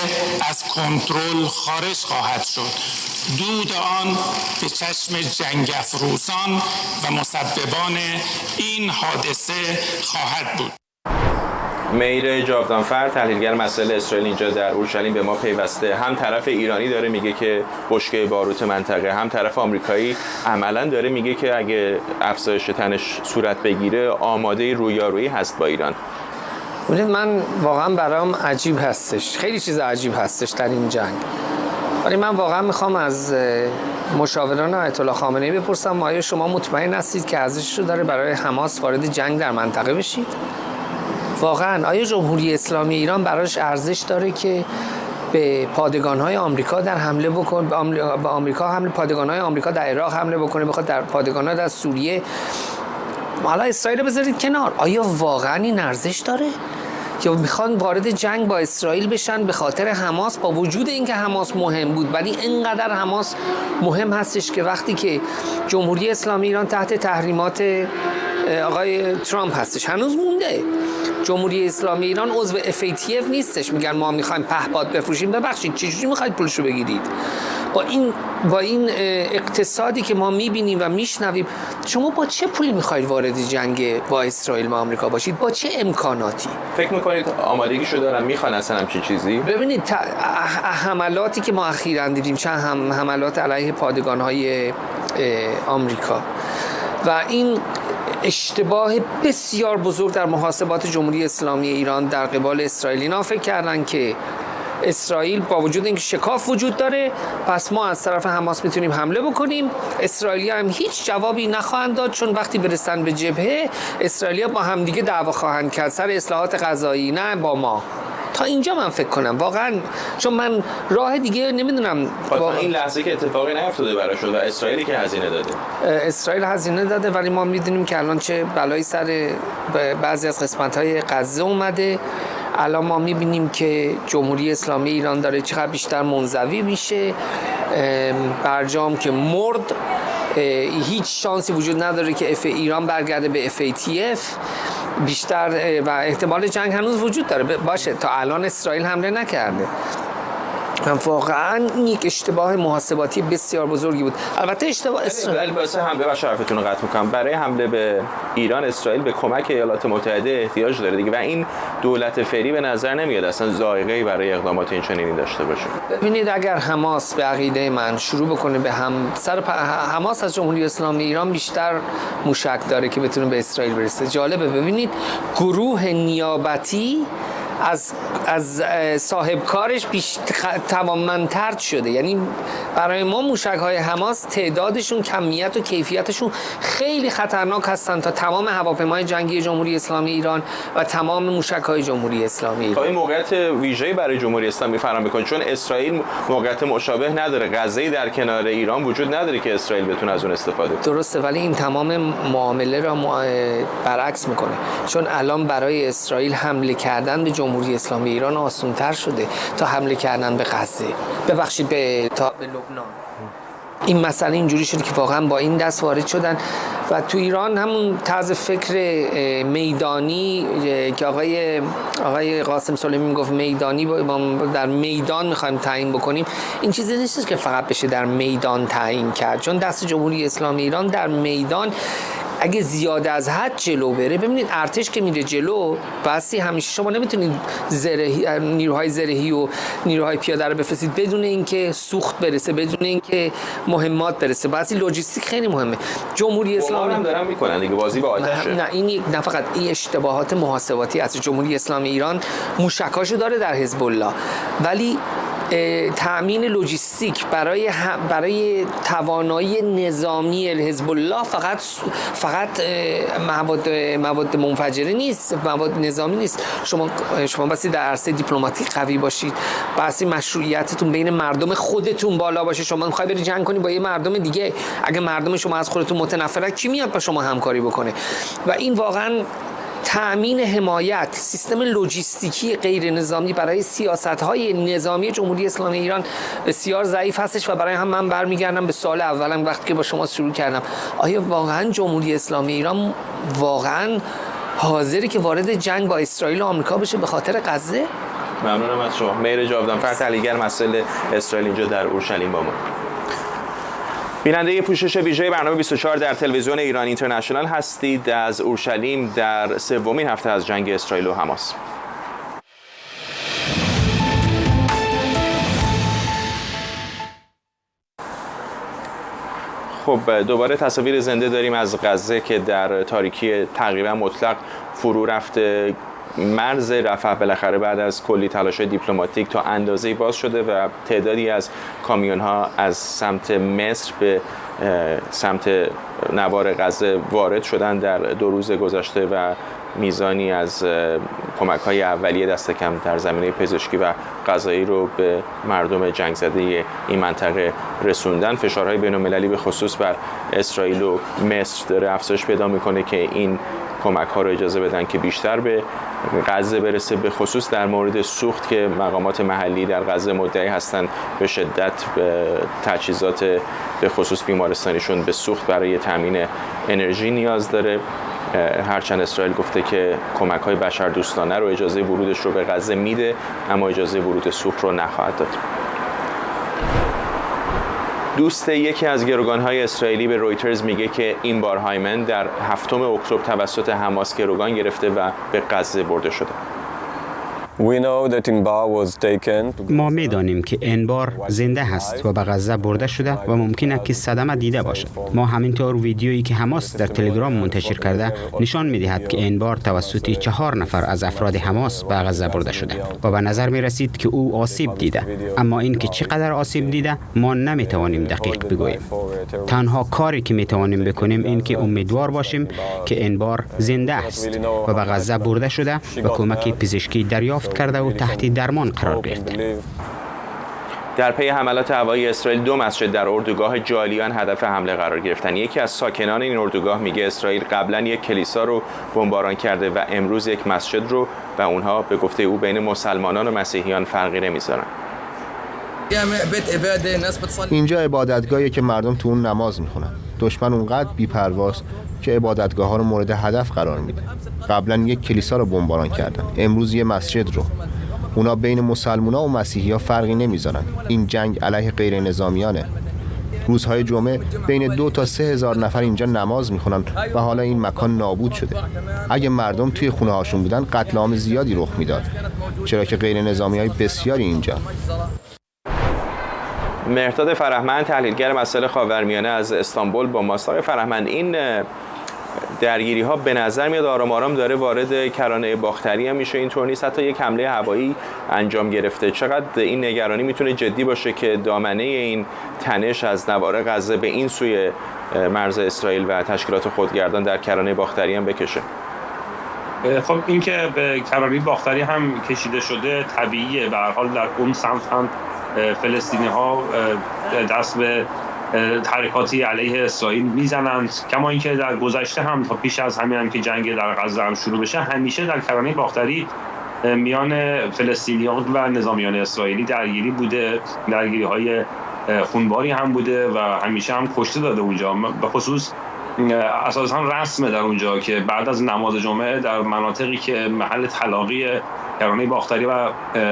از کنترل خارج خواهد شد. دود آن به چشم جنگ افروزان و مسببان این حادثه خواهد بود. میر جاودانفر، تحلیلگر مسائل اسرائیل اینجا در اورشلیم به ما پیوسته. هم طرف ایرانی داره میگه که بشکه باروت منطقه، هم طرف آمریکایی عملاً داره میگه که اگه افزایش تنش صورت بگیره آماده رویارویی هست با ایران. ببینید، من واقعا برام عجیب هستش، خیلی چیز عجیب هستش در این جنگ. ولی من واقعا میخوام از مشاوران آیت الله خامنه‌ای بپرسم آیا شما مطمئن هستید که ارزشش رو داره برای حماس وارد جنگ در منطقه بشید؟ واقعا آیا جمهوری اسلامی ایران براش ارزش داره که به پادگان‌های آمریکا در حمله بکنه، به آمریکا پادگان‌های آمریکا در عراق حمله بکنه، بخواد در پادگان‌ها در سوریه؟ حالا اسرائیل بذارید کنار، آیا واقعا این ارزش داره؟ یا میخوان وارد جنگ با اسرائیل بشن به خاطر حماس، با وجود اینکه حماس مهم بود، ولی اینقدر حماس مهم هستش که وقتی که جمهوری اسلامی ایران تحت تحریمات آقای ترامپ هستش، هنوز مونده. جمهوری اسلامی ایران عضو FATF نیستش، میگن ما میخوایم پهپاد بفروشیم. ببخشید، چجوری میخواید پولشو بگیرید؟ با این اقتصادی که ما میبینیم و میشنویم، شما با چه پولی میخواید وارد جنگ با اسرائیل و آمریکا باشید؟ با چه امکاناتی؟ فکر میکنید آمادگیشو دارن، میخوان اصلا همچین چیزی؟ ببینید، حملاتی که ما اخیراً دیدیم، چند حملات علیه پادگان‌های آمریکا و این اشتباه بسیار بزرگ در محاسبات جمهوری اسلامی ایران در قبال اسرائیل. اینا فکر کردن که اسرائیل با وجود اینکه شکاف وجود داره، پس ما از طرف حماس میتونیم حمله بکنیم. اسرائیلی‌ها هم هیچ جوابی نخواهند داد، چون وقتی برسن به جبهه اسرائیلی‌ها با همدیگه دعوا خواهند کرد سر اصلاحات غذایی، نه با ما. تا اینجا من فکر کنم واقعا، چون من راه دیگه نمیدونم. تا این لحظه که اتفاقی نیفتاده براشون و اسرائیلی که هزینه داده. اسرائیل هزینه داده، ولی ما میدونیم که الان چه بلایی سر بعضی از قسمت‌های غزه اومده. الان ما میبینیم که جمهوری اسلامی ایران داره چقدر بیشتر منزوی میشه. برجام که مرد، هیچ شانسی وجود نداره که ایران برگرده به FATF بیشتر، و احتمال جنگ هنوز وجود داره. باشه، تا الان اسرائیل حمله نکرده. واقعا یک اشتباه محاسباتی بسیار بزرگی بود. البته اشتباه اسرائیل واسه حمله، و حرفتون رو قطع می‌کنم، برای حمله به ایران اسرائیل به کمک ایالات متحده احتیاج داره دیگه، و این دولت فعلی به نظر نمیاد اصلا ذائقه‌ای برای اقدامات این چنینی داشته باشه. ببینید، اگر حماس به عقیده من شروع بکنه به حماس از جمهوری اسلامی ایران بیشتر موشک داره که بتونه به اسرائیل برسه. جالبه، ببینید گروه نیابتی از صاحبکارش توانمندتر طرد شده. یعنی برای ما موشک‌های حماس تعدادشون، کمیت و کیفیتشون خیلی خطرناک هستن تا تمام هواپیمای جنگی جمهوری اسلامی ایران و تمام موشک‌های جمهوری اسلامی ایران. این موقعیت ویژه‌ای برای جمهوری اسلامی فراهم می‌کنه، چون اسرائیل موقعیت مشابه نداره. غزه‌ای در کنار ایران وجود نداره که اسرائیل بتونه از اون استفاده کنه. درسته، ولی این تمام معامله را برعکس می‌کنه، چون الان برای اسرائیل حمله کردن به جمهوری اسلامی ایران آسان‌تر شده تا حمله کردن به غزه. ببخشید، به لبنان. این مسئله اینجوری شده که واقعا با این دست وارد شدن و تو ایران همون طرز فکر میدانی که آقای قاسم سلیمی میگفت میدانی، در میدان میخوایم تعیین بکنیم. این چیزی نیست که فقط بشه در میدان تعیین کرد، چون دست جمهوری اسلامی ایران در میدان اگه زیاده از حد جلو بره، ببینید ارتش که میره جلو، بسی همیشه شما نمیتونید نیروهای زرهی و نیروهای پیاده رو بفرستید بدون اینکه سوخت برسه، بدون اینکه مهمات برسه. بسی لوجستیک خیلی مهمه. جمهوری اسلامی هم دارن میکنن دیگه، بازی با آتشه. نه این نه فقط این اشتباهات محاسباتی از جمهوری اسلامی ایران. موشکاشو داره در حزب الله، ولی تأمین لوجستیک برای توانایی نظامی حزب الله فقط مواد منفجره نیست، مواد نظامی نیست. شما بسی در عرصه دیپلماتیک قوی باشید، بسی مشروعیتتون بین مردم خودتون بالا باشه. شما میخوای بری جنگ کنی با یه مردم دیگه، اگه مردم شما از خودتون متنفره کی میاد با شما همکاری بکنه؟ و این واقعا تأمین حمایت، سیستم لوجستیکی غیر نظامی برای سیاست‌های نظامی جمهوری اسلامی ایران بسیار ضعیف هستش. و برای هم من برمیگردم به سوال اولم وقتی که با شما شروع کردم، آیا واقعا جمهوری اسلامی ایران واقعا حاضری که وارد جنگ با اسرائیل و آمریکا بشه به خاطر غزه؟ ممنونم از شما. مهر جاودانفر، تحلیلگر مسائل اسرائیل اینجا در اورشلیم با ما. بیننده پوشش ویژه برنامه 24 در تلویزیون ایران اینترنشنال هستید از اورشلیم در سومین هفته از جنگ اسرائیل و حماس. خب دوباره تصاویر زنده داریم از غزه که در تاریکی تقریبا مطلق فرو رفته. مرز رفح بالاخره بعد از کلی تلاش دیپلماتیک تا اندازه‌ای باز شده و تعدادی از کامیون‌ها از سمت مصر به سمت نوار غزه وارد شدن در 2 روز گذشته و میزانی از کمک‌های اولیه دست کم در زمینه پزشکی و غذایی رو به مردم جنگ زده این منطقه رسوندن. فشارهای بین‌المللی به خصوص بر اسرائیل و مصر داره افزایش پیدا می‌کنه که این کمک‌ها رو اجازه بدن که بیشتر به غزه برسه، به خصوص در مورد سوخت که مقامات محلی در غزه مدعی هستند به شدت تجهیزات به خصوص بیمارستانیشون به سوخت برای تامین انرژی نیاز داره. هرچند اسرائیل گفته که کمک‌های بشردوستانه رو اجازه ورودش رو به غزه میده، اما اجازه ورود سوخت رو نخواهد داد. دوست یکی از گروگان‌های اسرائیلی به رویترز میگه که این بار هایمن در 7 اکتبر توسط حماس گروگان گرفته و به غزه برده شده. ما می‌دانیم که انبار زنده هست و به غزه برده شده و ممکن است که صدمه دیده باشد. ما همینطور ویدیویی که حماس در تلگرام منتشر کرده نشان می‌دهد که انبار توسط 4 نفر از افراد حماس به غزه برده شده و به نظر می‌رسید که او آسیب دیده، اما اینکه چقدر آسیب دیده ما نمی‌توانیم دقیق بگوییم. تنها کاری که می‌توانیم بکنیم این که امیدوار باشیم که انبار زنده است و به غزه برده شده و کمک پزشکی دریافت کرده و تحت درمان قرار گرفته. در پی حملات هوایی اسرائیل 2 مسجد در اردوگاه جالیان هدف حمله قرار گرفتن. یکی از ساکنان این اردوگاه میگه اسرائیل قبلا یک کلیسا رو بمباران کرده و امروز یک مسجد رو و اونها به گفته او بین مسلمانان و مسیحیان فرقی نمیذارن. اینجا عبادتگاهی که مردم تو اون نماز میخونن. دشمن اونقدر بی‌پرواست که عبادتگاه ها رو مورد هدف قرار میده. قبلا یک کلیسا رو بمباران کردن، امروز یه مسجد رو. اونا بین مسلمونا و مسیحی‌ها فرقی نمیذارن. این جنگ علیه غیر نظامیانه. روزهای جمعه بین 2 تا 3 هزار نفر اینجا نماز میخونن و حالا این مکان نابود شده. اگه مردم توی خونه هاشون بودن قتل عام زیادی رخ میداد، چرا که غیر نظامی‌های بسیاری اینجا. مهرداد فرهمند، تحلیلگر مسائل خاورمیانه از استانبول با ماست. آقای فرهمند، این درگیری ها به نظر میاد آرام آرام داره وارد کرانه باختری هم میشه، اینطور نیست حتی یک حمله هوایی انجام گرفته. چقدر این نگرانی میتونه جدی باشه که دامنه این تنش از نوار غزه به این سوی مرز اسرائیل و تشکیلات خودگردان در کرانه باختری هم بکشه؟ خب این که به کرانه باختری هم کشیده شده طبیعیه. به هر حال در اون سمت هم فلسطینی ها دست به حرکاتی علیه اسرائیل میزنند، کما اینکه در گذشته هم تا پیش از همین هم که جنگ در غزه هم شروع بشه همیشه در کرانه باختری میان فلسطینیان و نظامیان اسرائیلی درگیری بوده، درگیری های خونباری هم بوده و همیشه هم کشته داده اونجا. به خصوص اساسا رسمه در اونجا که بعد از نماز جمعه در مناطقی که محل تلاقی کرانه باختری و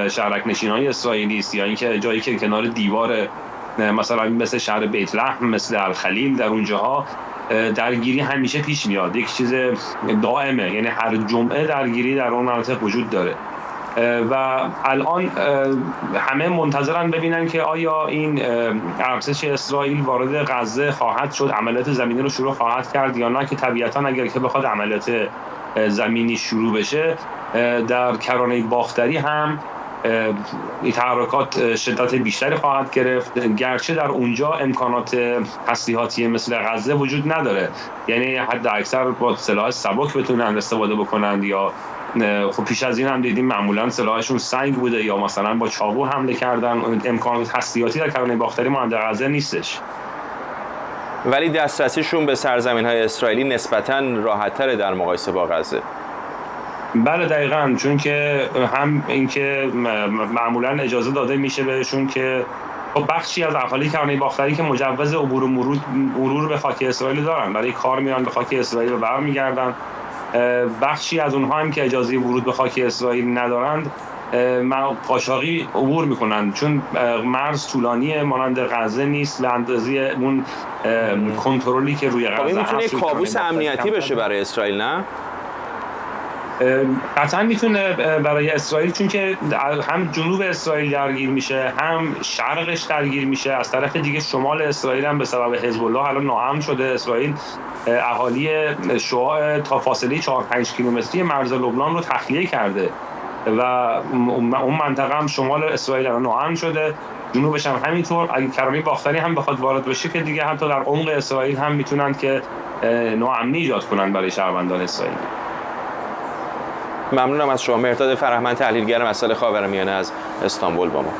شهرک نشینای اسرائیلی است یا اینکه جایی که کنار دیوار مثلا مثل شهر بیت لحم، مثل الخلیل، در اونجاها درگیری همیشه پیش میاد. یک چیز دائمه، یعنی هر جمعه درگیری در اون مناطق وجود داره و الان همه منتظرن ببینن که آیا این ارتش اسرائیل وارد غزه خواهد شد، عملیات زمینی رو شروع خواهد کرد یا نه، که طبیعتا اگر که بخواد عملیات زمینی شروع بشه در کرانه باختری هم این تحرکات شدت بیشتری خواهد گرفت، گرچه در اونجا امکانات تسلیحاتی مثل غزه وجود نداره، یعنی حد اکثر با سلاح سبک بتونن استفاده بکنند یا خب پیش از این هم دیدیم معمولا سلاحشون سنگ بوده یا مثلا با چاقو حمله کردن. امکانات تسلیحاتی در کرانه باختری مانند غزه نیستش، ولی دسترسیشون به سرزمین‌های اسرائیلی نسبتاً راحت‌تره در مقایسه با غزه. بله دقیقاً، چون که هم اینکه معمولاً اجازه داده میشه بهشون که خب بخشی از اهالی کرانه باختری که مجوز عبور و مرور به خاک اسرائیل دارن، برای کار میان به خاک اسرائیل و برمیگردن. بخشی از اونها هم که اجازه ورود به خاک اسرائیل ندارند قاچاقی عبور میکنن، چون مرز طولانی مانند غزه نیست به اندازه اون کنترلی که روی غزه هست. میتونه یک کابوس امنیتی بشه برای اسرائیل، نه؟ قطعا میتونه برای اسرائیل، چون که هم جنوب اسرائیل درگیر میشه هم شرقش درگیر میشه. از طرف دیگه شمال اسرائیل هم به سبب حزب الله الان ناامن شده. اسرائیل اهالی شعاع تا فاصله 4-5 کیلومتری مرز لبنان رو تخلیه کرده و اون منطقه هم شمال اسرائیل الان ناامن شده، جنوبش هم همینطور. اگه کرانه باختری هم بخواد وارد بشه که دیگه حتی در عمق اسرائیل هم میتونن که ناامنی ایجاد کنن برای شهروندان اسرائیل. ممنونم از شما. مهرداد فرهمند، تحلیلگر مسائل خاورمیانه از استانبول با ما.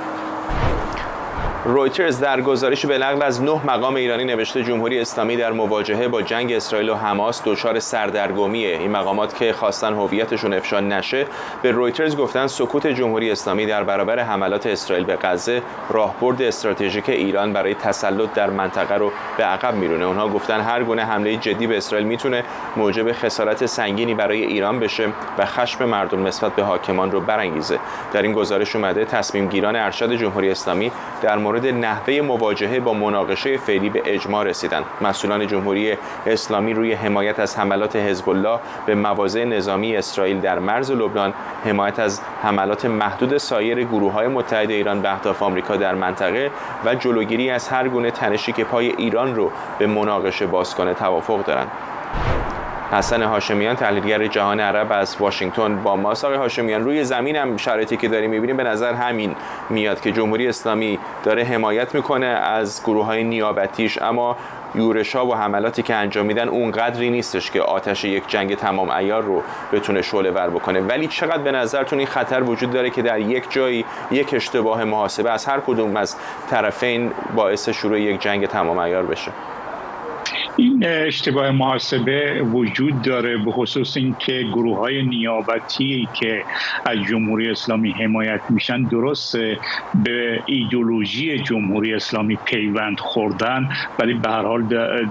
رویترز در گزارشی به نقل از 9 مقام ایرانی نوشته جمهوری اسلامی در مواجهه با جنگ اسرائیل و حماس دچار سردرگمیه. این مقامات که خواستن هویتشون افشا نشه به رویترز گفتن سکوت جمهوری اسلامی در برابر حملات اسرائیل به غزه راهبرد استراتژیک ایران برای تسلط در منطقه رو به عقب میرونه. اونها گفتن هر گونه حمله جدی به اسرائیل میتونه موجب خسارت سنگینی برای ایران بشه و خشم مردم نسبت به حاکمان رو برانگیزه. در این گزارش اومده تصمیم گیران ارشد جمهوری اسلامی در مورد نحوه مواجهه با مناقشه فعلی به اجماع رسیدند. مسئولان جمهوری اسلامی روی حمایت از حملات حزب الله به مواضع نظامی اسرائیل در مرز لبنان، حمایت از حملات محدود سایر گروه‌های متحد ایران به اهداف آمریکا در منطقه و جلوگیری از هر گونه تنشی که پای ایران رو به مناقشه باز کنه توافق دارند. حسن هاشمیان، تحلیلگر جهان عرب از واشنگتن با ماست. آقای هاشمیان، روی زمین هم شرایطی که داریم می‌بینیم به نظر همین میاد که جمهوری اسلامی داره حمایت میکنه از گروه‌های نیابتیش، اما یورش‌ها و حملاتی که انجام میدن اون قدری نیستش که آتش یک جنگ تمام عیار رو بتونه شعله‌ور بکنه. ولی چقدر به نظرتون این خطر وجود داره که در یک جایی یک اشتباه محاسبه از هر کدوم از طرفین باعث شروع یک جنگ تمام عیار بشه؟ این اشتباه محاسبه وجود داره، به خصوص اینکه گروه‌های نیابتی که از جمهوری اسلامی حمایت میشن درست به ایدئولوژی جمهوری پیوند پیوند خوردن، ولی به هر حال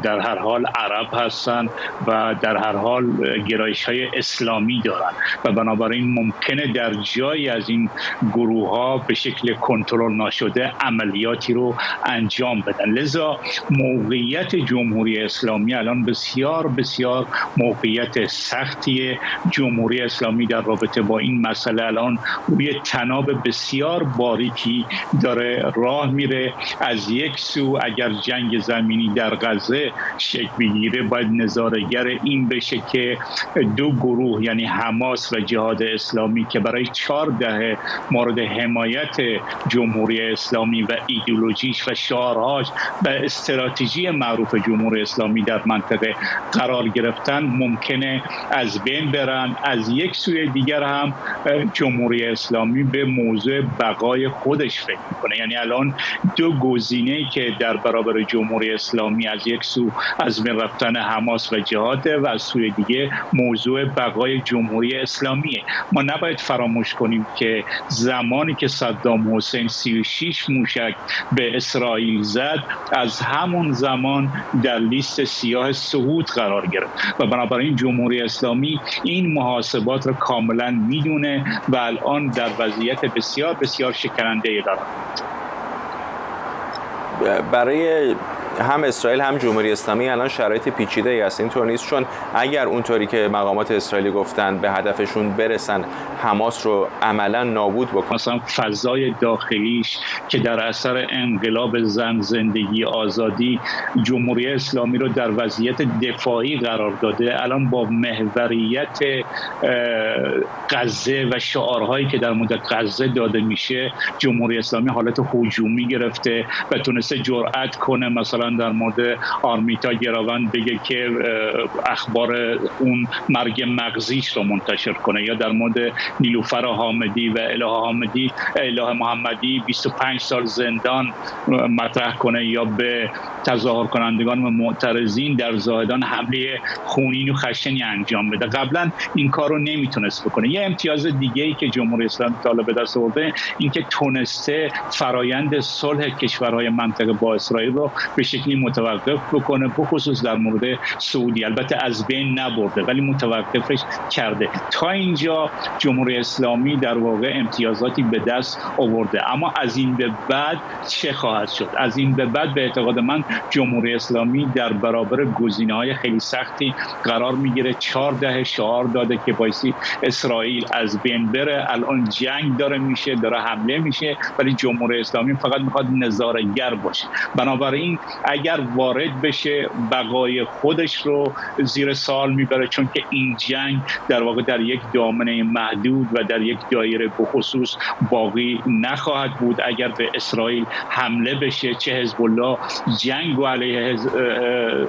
در هر حال عرب هستن و در هر حال گرایش‌های اسلامی دارن و بنابراین ممکنه در جایی از این گروه‌ها به شکل کنترل نشده عملیاتی رو انجام بدن. لذا موقعیت جمهوری اسلامی الان بسیار بسیار موقعیت سختیه. جمهوری اسلامی در رابطه با این مسئله الان روی طناب بسیار باریکی داره راه میره. از یک سو اگر جنگ زمینی در غزه شکل بگیره باید نظاره‌گر این بشه که دو گروه یعنی حماس و جهاد اسلامی که برای 4 دهه مورد حمایت جمهوری اسلامی و ایدئولوژیش و شعارهاش و استراتژی معروف جمهوری اسلامی در منطقه قرار گرفتن ممکنه از بین برن. از یک سوی دیگر هم جمهوری اسلامی به موضوع بقای خودش فکر میکنه. یعنی الان دو گزینه‌ای که در برابر جمهوری اسلامی، از یک سو از بین رفتن حماس و جهاد و از سوی دیگه موضوع بقای جمهوری اسلامیه. ما نباید فراموش کنیم که زمانی که صدام حسین 36 موشک به اسرائیل زد، از همون زمان در لیست سیاه سقوط قرار گرفت و بنابراین جمهوری اسلامی این محاسبات را کاملا میدونه و الان در وضعیت بسیار بسیار شکننده‌ای دارد. برای هم اسرائیل هم جمهوری اسلامی الان شرایط پیچیده‌ای است، اینطور نیست؟ چون اگر اونطوری که مقامات اسرائیلی گفتن به هدفشون برسن، حماس رو عملا نابود بکنن، مثلا فضای داخلیش که در اثر انقلاب زن، زندگی، آزادی جمهوری اسلامی رو در وضعیت دفاعی قرار داده، الان با محوریت غزه و شعارهایی که در مورد غزه داده میشه جمهوری اسلامی حالت هجومی گرفته و تونسته جرأت کنه مثلا در مورد آرمیتا گراوند بگه که اخبار اون مرگ مغزیش رو منتشر کنه، یا در مورد نیلوفر حامدی و اله محمدی 25 سال زندان مطرح کنه، یا به تظاهر کنندگان و معترضین در زاهدان حمله خونین و خشنی انجام بده. قبلا این کار رو نمیتونست بکنه. یه امتیاز دیگه ای که جمهوری اسلامی تا به دست آورده این که تونسته فرایند صلح کشورهای منطقه با اسرائیل رو به شکلی متوقف بکنه، بخصوص در مورد سعودی. البته از بین نبرده ولی متوقفش کرده. تا اینجا جمهوری اسلامی در واقع امتیازاتی به دست آورده، اما از این به بعد چه خواهد شد؟ از این به بعد به اعتقاد من جمهوری اسلامی در برابر گزینه‌های خیلی سختی قرار میگیره. 4 دهه شعار داده که بایستی اسرائیل از بین بره، الان جنگ داره میشه، داره حمله میشه، ولی جمهوری اسلامی فقط میخواد نظاره‌گر باشه. بنابراین اگر وارد بشه بقای خودش رو زیر سوال میبره، چون که این جنگ در واقع در یک دامنه محدود و در یک دایره بخصوص باقی نخواهد بود. اگر به اسرائیل حمله بشه، چه حزب الله جنگ علیه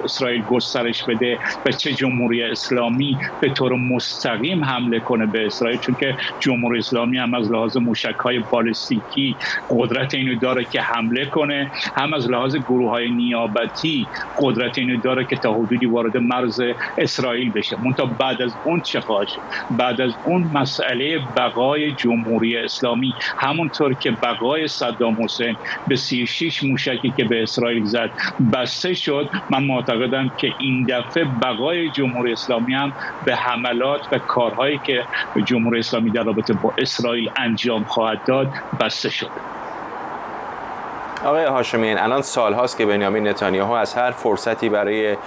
اسرائیل گسترش بده و چه جمهوری اسلامی به طور مستقیم حمله کنه به اسرائیل، چون که جمهوری اسلامی هم از لحاظ موشک‌های بالستیکی قدرت اینو داره که حمله کنه، هم از لحاظ گروه‌های نیابتی قدرت اینو داره که تا حدودی وارد مرز اسرائیل بشه. منتها بعد از اون چه خواهد شد؟ بعد از اون مسئله بقای جمهوری اسلامی، همونطور که بقای صدام حسین به 36 موشکی که به اسرائیل زد بسته شد، من معتقدم که این دفعه بقای جمهوری اسلامی هم به حملات و کارهایی که جمهوری اسلامی در رابطه با اسرائیل انجام خواهد داد بسته شد. آقای هاشمیان، الان سال‌هاست که بنیامین نتانیاهو از هر فرصتی برای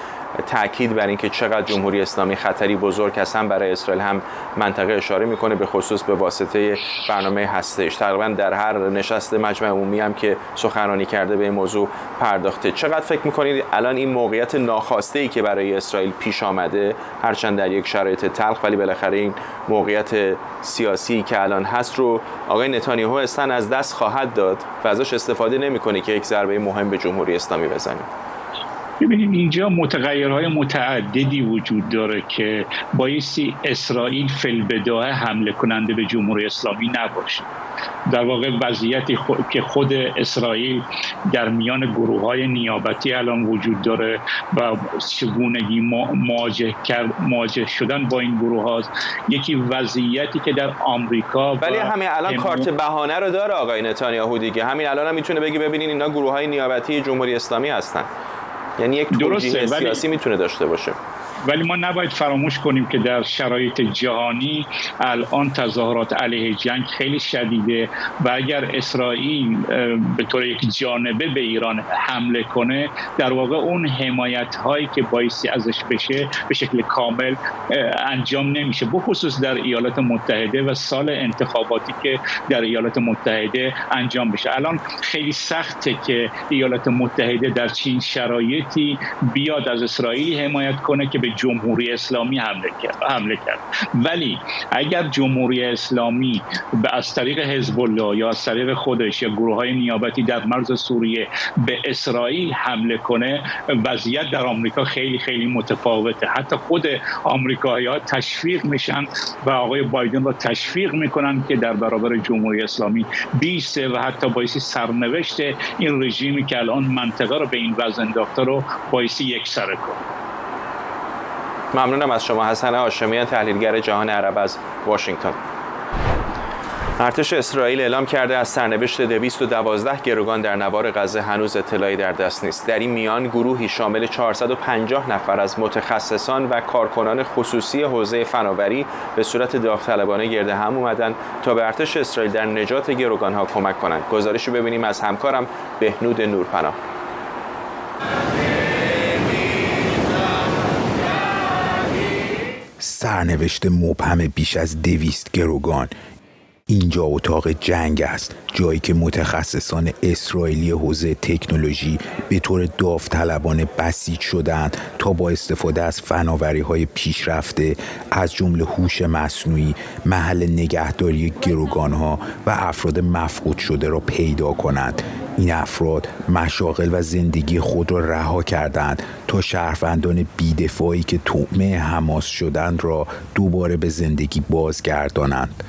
تأکید بر اینکه چقدر جمهوری اسلامی خطری بزرگ است هم برای اسرائیل هم منطقه اشاره میکنه، به خصوص به واسطه برنامه هسته‌ایش. تقریبا در هر نشست مجمع عمومی هم که سخنرانی کرده به این موضوع پرداخته. چقدر فکر میکنید الان این موقعیت ناخواسته ای که برای اسرائیل پیش آمده، هرچند در یک شرایط تلخ، ولی بالاخره این موقعیت سیاسی که الان هست رو آقای نتانیاهو اصلا از دست خواهد داد و ازش استفاده نمیکنه که یک ضربه مهم به جمهوری اسلامی بزنه؟ ببینید اینجا متغیرهای متعددی وجود داره که بایستی اسرائیل فی‌البداهه حمله کننده به جمهوری اسلامی نباشه. در واقع وضعیتی که خود اسرائیل در میان گروه‌های نیابتی الان وجود داره و چگونگی مواجه شدن با این گروه هاست، یکی وضعیتی که در آمریکا ولی همین الان کارت بهانه رو داره آقای نتانیاهو دیگه. همین الان هم میتونه بگه ببینین اینا گروه‌های نیابتی جمهوری اسلامی هستن. یعنی یک توجیه سیاسی میتونه داشته باشه. ولی ما نباید فراموش کنیم که در شرایط جهانی الان تظاهرات علیه جنگ خیلی شدیده و اگر اسرائیل به طور یک جانبه به ایران حمله کنه، در واقع اون حمایت هایی که بایستی ازش بشه به شکل کامل انجام نمیشه، بخصوص در ایالات متحده و سال انتخاباتی که در ایالات متحده انجام بشه. الان خیلی سخته که ایالات متحده در چین شرایطی بیاد از اسرائیل حمایت کنه که به جمهوری اسلامی حمله کرد. ولی اگر جمهوری اسلامی از طریق حزب الله یا از طریق خودش یا گروه‌های نیابتی در مرز سوریه به اسرائیل حمله کنه، وضعیت در آمریکا خیلی خیلی متفاوته. حتی خود آمریکایی‌ها تشویق میشن و آقای بایدن را تشویق میکنن که در برابر جمهوری اسلامی بیسته و حتی باعث سرنوشت این رژیمی که الان منطقه رو به این وضع انداخته رو باعث یکسره کنه. ممنونم از شما حسن هاشمیان، تحلیلگر جهان عرب از واشنگتن. ارتش اسرائیل اعلام کرده از سرنوشت 212 گروگان در نوار غزه هنوز اطلاعی در دست نیست. در این میان گروهی شامل 450 نفر از متخصصان و کارکنان خصوصی حوزه فناوری به صورت داوطلبانه گرد هم اومدن تا به ارتش اسرائیل در نجات گروگان‌ها کمک کنند. گزارشی ببینیم از همکارم بهنود نورپناه. سرنوشت مبهم بیش از 200 گروگان. اینجا اتاق جنگ است، جایی که متخصصان اسرائیلی حوزه تکنولوژی به طور داوطلبانه بسیج شدند تا با استفاده از فناوری‌های پیشرفته از جمله هوش مصنوعی محل نگهداری گروگان‌ها و افراد مفقود شده را پیدا کنند. این افراد مشاغل و زندگی خود را رها کردند تا شهروندان بی‌دفاعی که طعمه حماس شدند را دوباره به زندگی بازگردانند.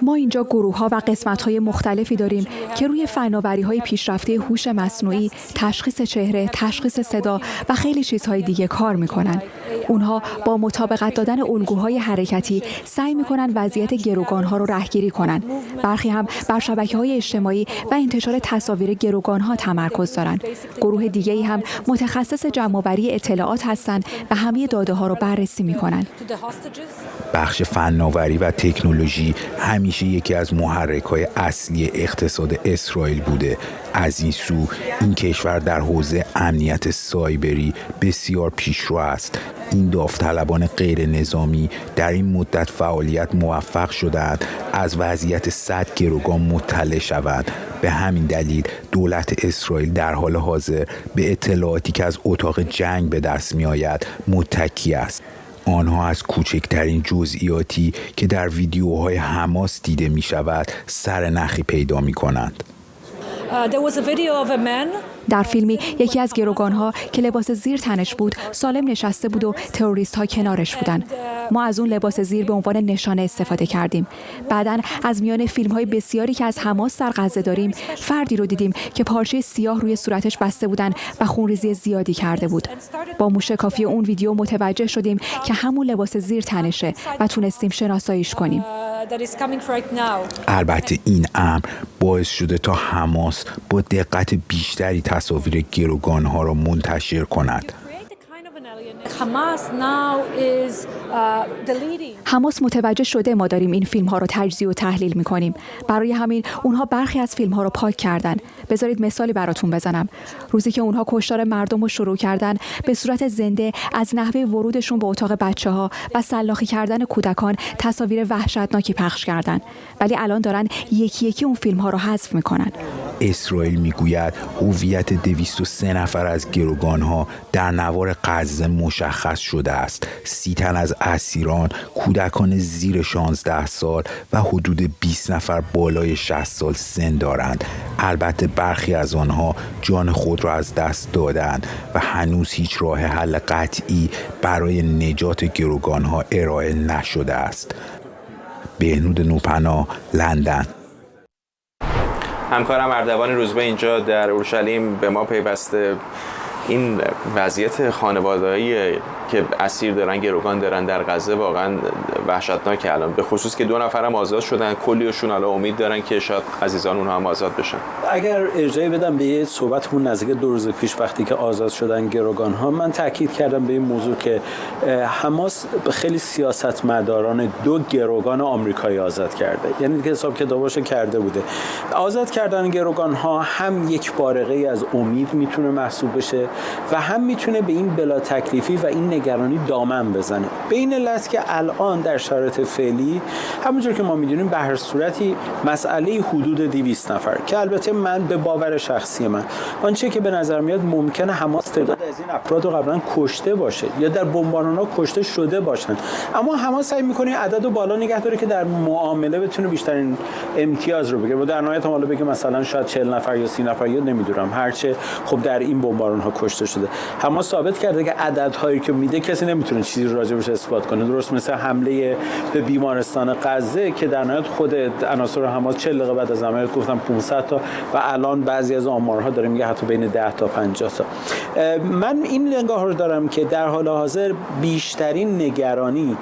ما اینجا گروه‌ها و قسمت‌های مختلفی داریم که روی فناوری‌های پیشرفته هوش مصنوعی، تشخیص چهره، تشخیص صدا و خیلی چیزهای دیگه کار می‌کنن. اونها با مطابقت دادن الگوهای حرکتی سعی می‌کنن وضعیت گروگان‌ها رو رهگیری کنن. برخی هم بر شبکه‌های اجتماعی و انتشار تصاویر گروگان‌ها تمرکز دارن. گروه دیگه‌ای هم متخصص جمع‌آوری اطلاعات هستند و همه داده‌ها رو بررسی می‌کنن. بخش فناوری و تکنولوژی همیشه یکی از محرک‌های اصلی اقتصاد اسرائیل بوده. از این سو این کشور در حوزه امنیت سایبری بسیار پیشرو است. این داوطلبان غیر نظامی در این مدت فعالیت موفق شدند از وضعیت 100 گروگان مطلع شوند. به همین دلیل دولت اسرائیل در حال حاضر به اطلاعاتی که از اتاق جنگ به دست می آید متکی است. آنها از کوچکترین جزئیاتی که در ویدیوهای حماس دیده می شود سرنخی پیدا می کنند. در فیلمی یکی از گروگان‌ها که لباس زیر تنش بود سالم نشسته بود و تروریست‌ها کنارش بودن. ما از اون لباس زیر به عنوان نشانه استفاده کردیم. بعداً از میان فیلم‌های بسیاری که از حماس در غزه داریم فردی رو دیدیم که پارچه سیاه روی صورتش بسته بودن و خونریزی زیادی کرده بود. با موشکافی اون ویدیو متوجه شدیم که همون لباس زیر تنشه و تونستیم شناساییش کنیم. البته این امر باعث شده تا حماس با دقت بیشتری تصاویر گروگان‌ها را منتشر کند. حماس متوجه شده ما داریم این فیلم‌ها رو تجزیه و تحلیل می‌کنیم. برای همین اونها برخی از فیلم‌ها رو پاک کردن. بذارید مثالی براتون بزنم. روزی که اونها کشتار مردم رو شروع کردن، به صورت زنده از نحوه ورودشون به اتاق بچه‌ها و سلاخی کردن کودکان تصاویر وحشتناکی پخش کردن. ولی الان دارن یکی یکی اون فیلم‌ها رو حذف می‌کنن. اسرائیل میگوید هویت 203 نفر از گروگان‌ها در نوار غزه مشخص شده است. 30 تن از اسیران کودکان زیر 16 سال و حدود 20 نفر بالای 60 سال سن دارند. البته برخی از آنها جان خود را از دست دادند و هنوز هیچ راه حل قطعی برای نجات گروگان‌ها ارائه نشده است. بهنود نوپناه، لندن. همکارم اردوان روزبه اینجا در اورشلیم به ما پیوسته. این وضعیت خانواده‌ای که اسیر دارن، گروگان دارن در غزه واقعا وحشتناکه الان، به خصوص که 2 نفر هم آزاد شدن. کلیشون الان امید دارن که شاید عزیزان اونها هم آزاد بشن. اگر ارجاعی بدم به یه صحبتمون نزدیک 2 روز پیش وقتی که آزاد شدن گروگان ها، من تاکید کردم به این موضوع که حماس خیلی سیاستمداران 2 گروگان آمریکایی آزاد کرده، یعنی که حساب کتاباشو کرده بوده. آزاد کردن گروگان ها هم یک بارقه از امید میتونه محسوب بشه و هم میتونه به این بلا تکلیفی و این نگرانی دامن بزنه. به این علت که الان در شرایط فعلی همونجور که ما میدونیم به هر صورتی مسئله حدود 200 نفر که البته من به باور شخصی من آنچه که به نظر میاد ممکنه حماس تعداد از این افراد رو قبلا کشته باشه یا در بمباران‌ها کشته شده باشن، اما حماس سعی میکنه عدد رو بالا نگه داره که در معامله بتونه بیشترین امتیاز رو بگیره و در نهایت حالا بگه مثلا شاید 40 نفر یا 30 نفر یا نمیدونم هرچه خب در این بمباران‌ها کشته شده. حماس ثابت کرده که عددهایی که میده کسی نمیتونه چیزی راجبش اثبات کنه. درست مثل حمله به بیمارستان غزه که در نهایت خود عناصر حماس 40 دقیقه بعد از عملیات گفتن 500 تا و الان بعضی از آمارها داره میگه حتی بین 10 تا 50 تا. من این نگاه رو دارم که در حال حاضر بیشترین نگرانی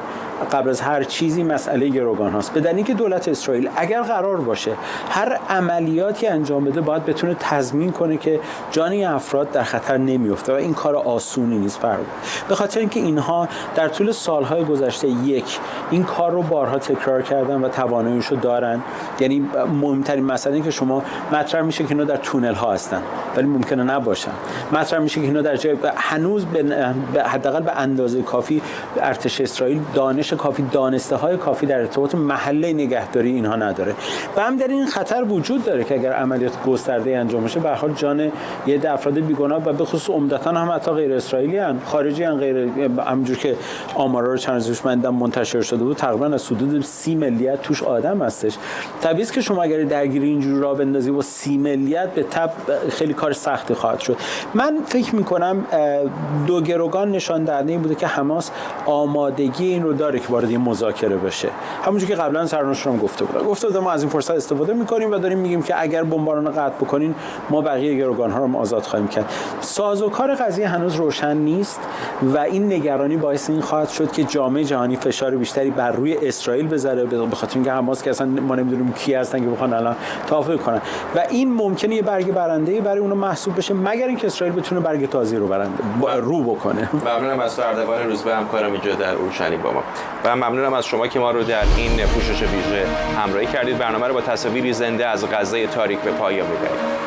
قبل از هر چیزی مسئله گروگان هاست. بدن اینکه دولت اسرائیل اگر قرار باشه هر عملیاتی انجام بده باید بتونه تضمین کنه که جان این افراد در خطر نمیفته و این کار آسونی نیست. به خاطر اینکه اینها در طول سالهای گذشته این کار رو بارها تکرار کردن و تواناییشو دارن. یعنی مهمترین مسئله که شما مطرح میشه که اینا در تونل ها هستن ولی ممکنه نباشن. مطرح میشه که اینا در جای هنوز به حداقل به اندازه کافی ارتش اسرائیل دانش کافی، دانسته های کافی در ارتباط محله نگهداری اینها نداره. و هم در این خطر وجود داره که اگر عملیات گسترده انجام بشه به هر حال جان یه افراد بیگناه و به خصوص عمدتاً هم حتی غیر اسرائیلی ان، خارجی ان، غیر همونجور که آمارا رو چند روز پیش منتشر شده بود تقریبا از حدود 30 ملیت توش آدم هستش. طبیعیه که شما اگر درگیری اینجوری راه بندازی با 30 ملیت به تبع خیلی کار سختی خواهد شد. من فکر می‌کنم دو گروگان نشان دهنده این بوده که حماس آمادگی این رو داره که وارد این مذاکره بشه. همونجوری که قبلا سرنوشت هم گفته بود ما از این فرصت استفاده می‌کنیم و داریم میگیم که اگر بمباران قطع بکنین ما بقیه گروگان‌ها رو آزاد خواهیم کرد. سازوکار قضیه هنوز روشن نیست و این نگرانی باعث این خواهد شد که جامعه جهانی فشار بیشتری بر روی اسرائیل بذاره، به خاطر اینکه حماس که اصلا ما نمیدونیم کی هستن که بخوان الان توافق کنن و این ممکنه یه برگ برنده‌ای برای اونها محسوب بشه مگر اینکه اسرائیل بتونه برگ تازی رو رو بکنه. ممنونم از اردوان روزبه همکارم اینجا در اورشلیم با ما و ممنونم از شما که ما رو در این پوشش ویژه همراهی کردید. برنامه رو با تصاویری زنده از غزه تاریک به پایان می‌بریم.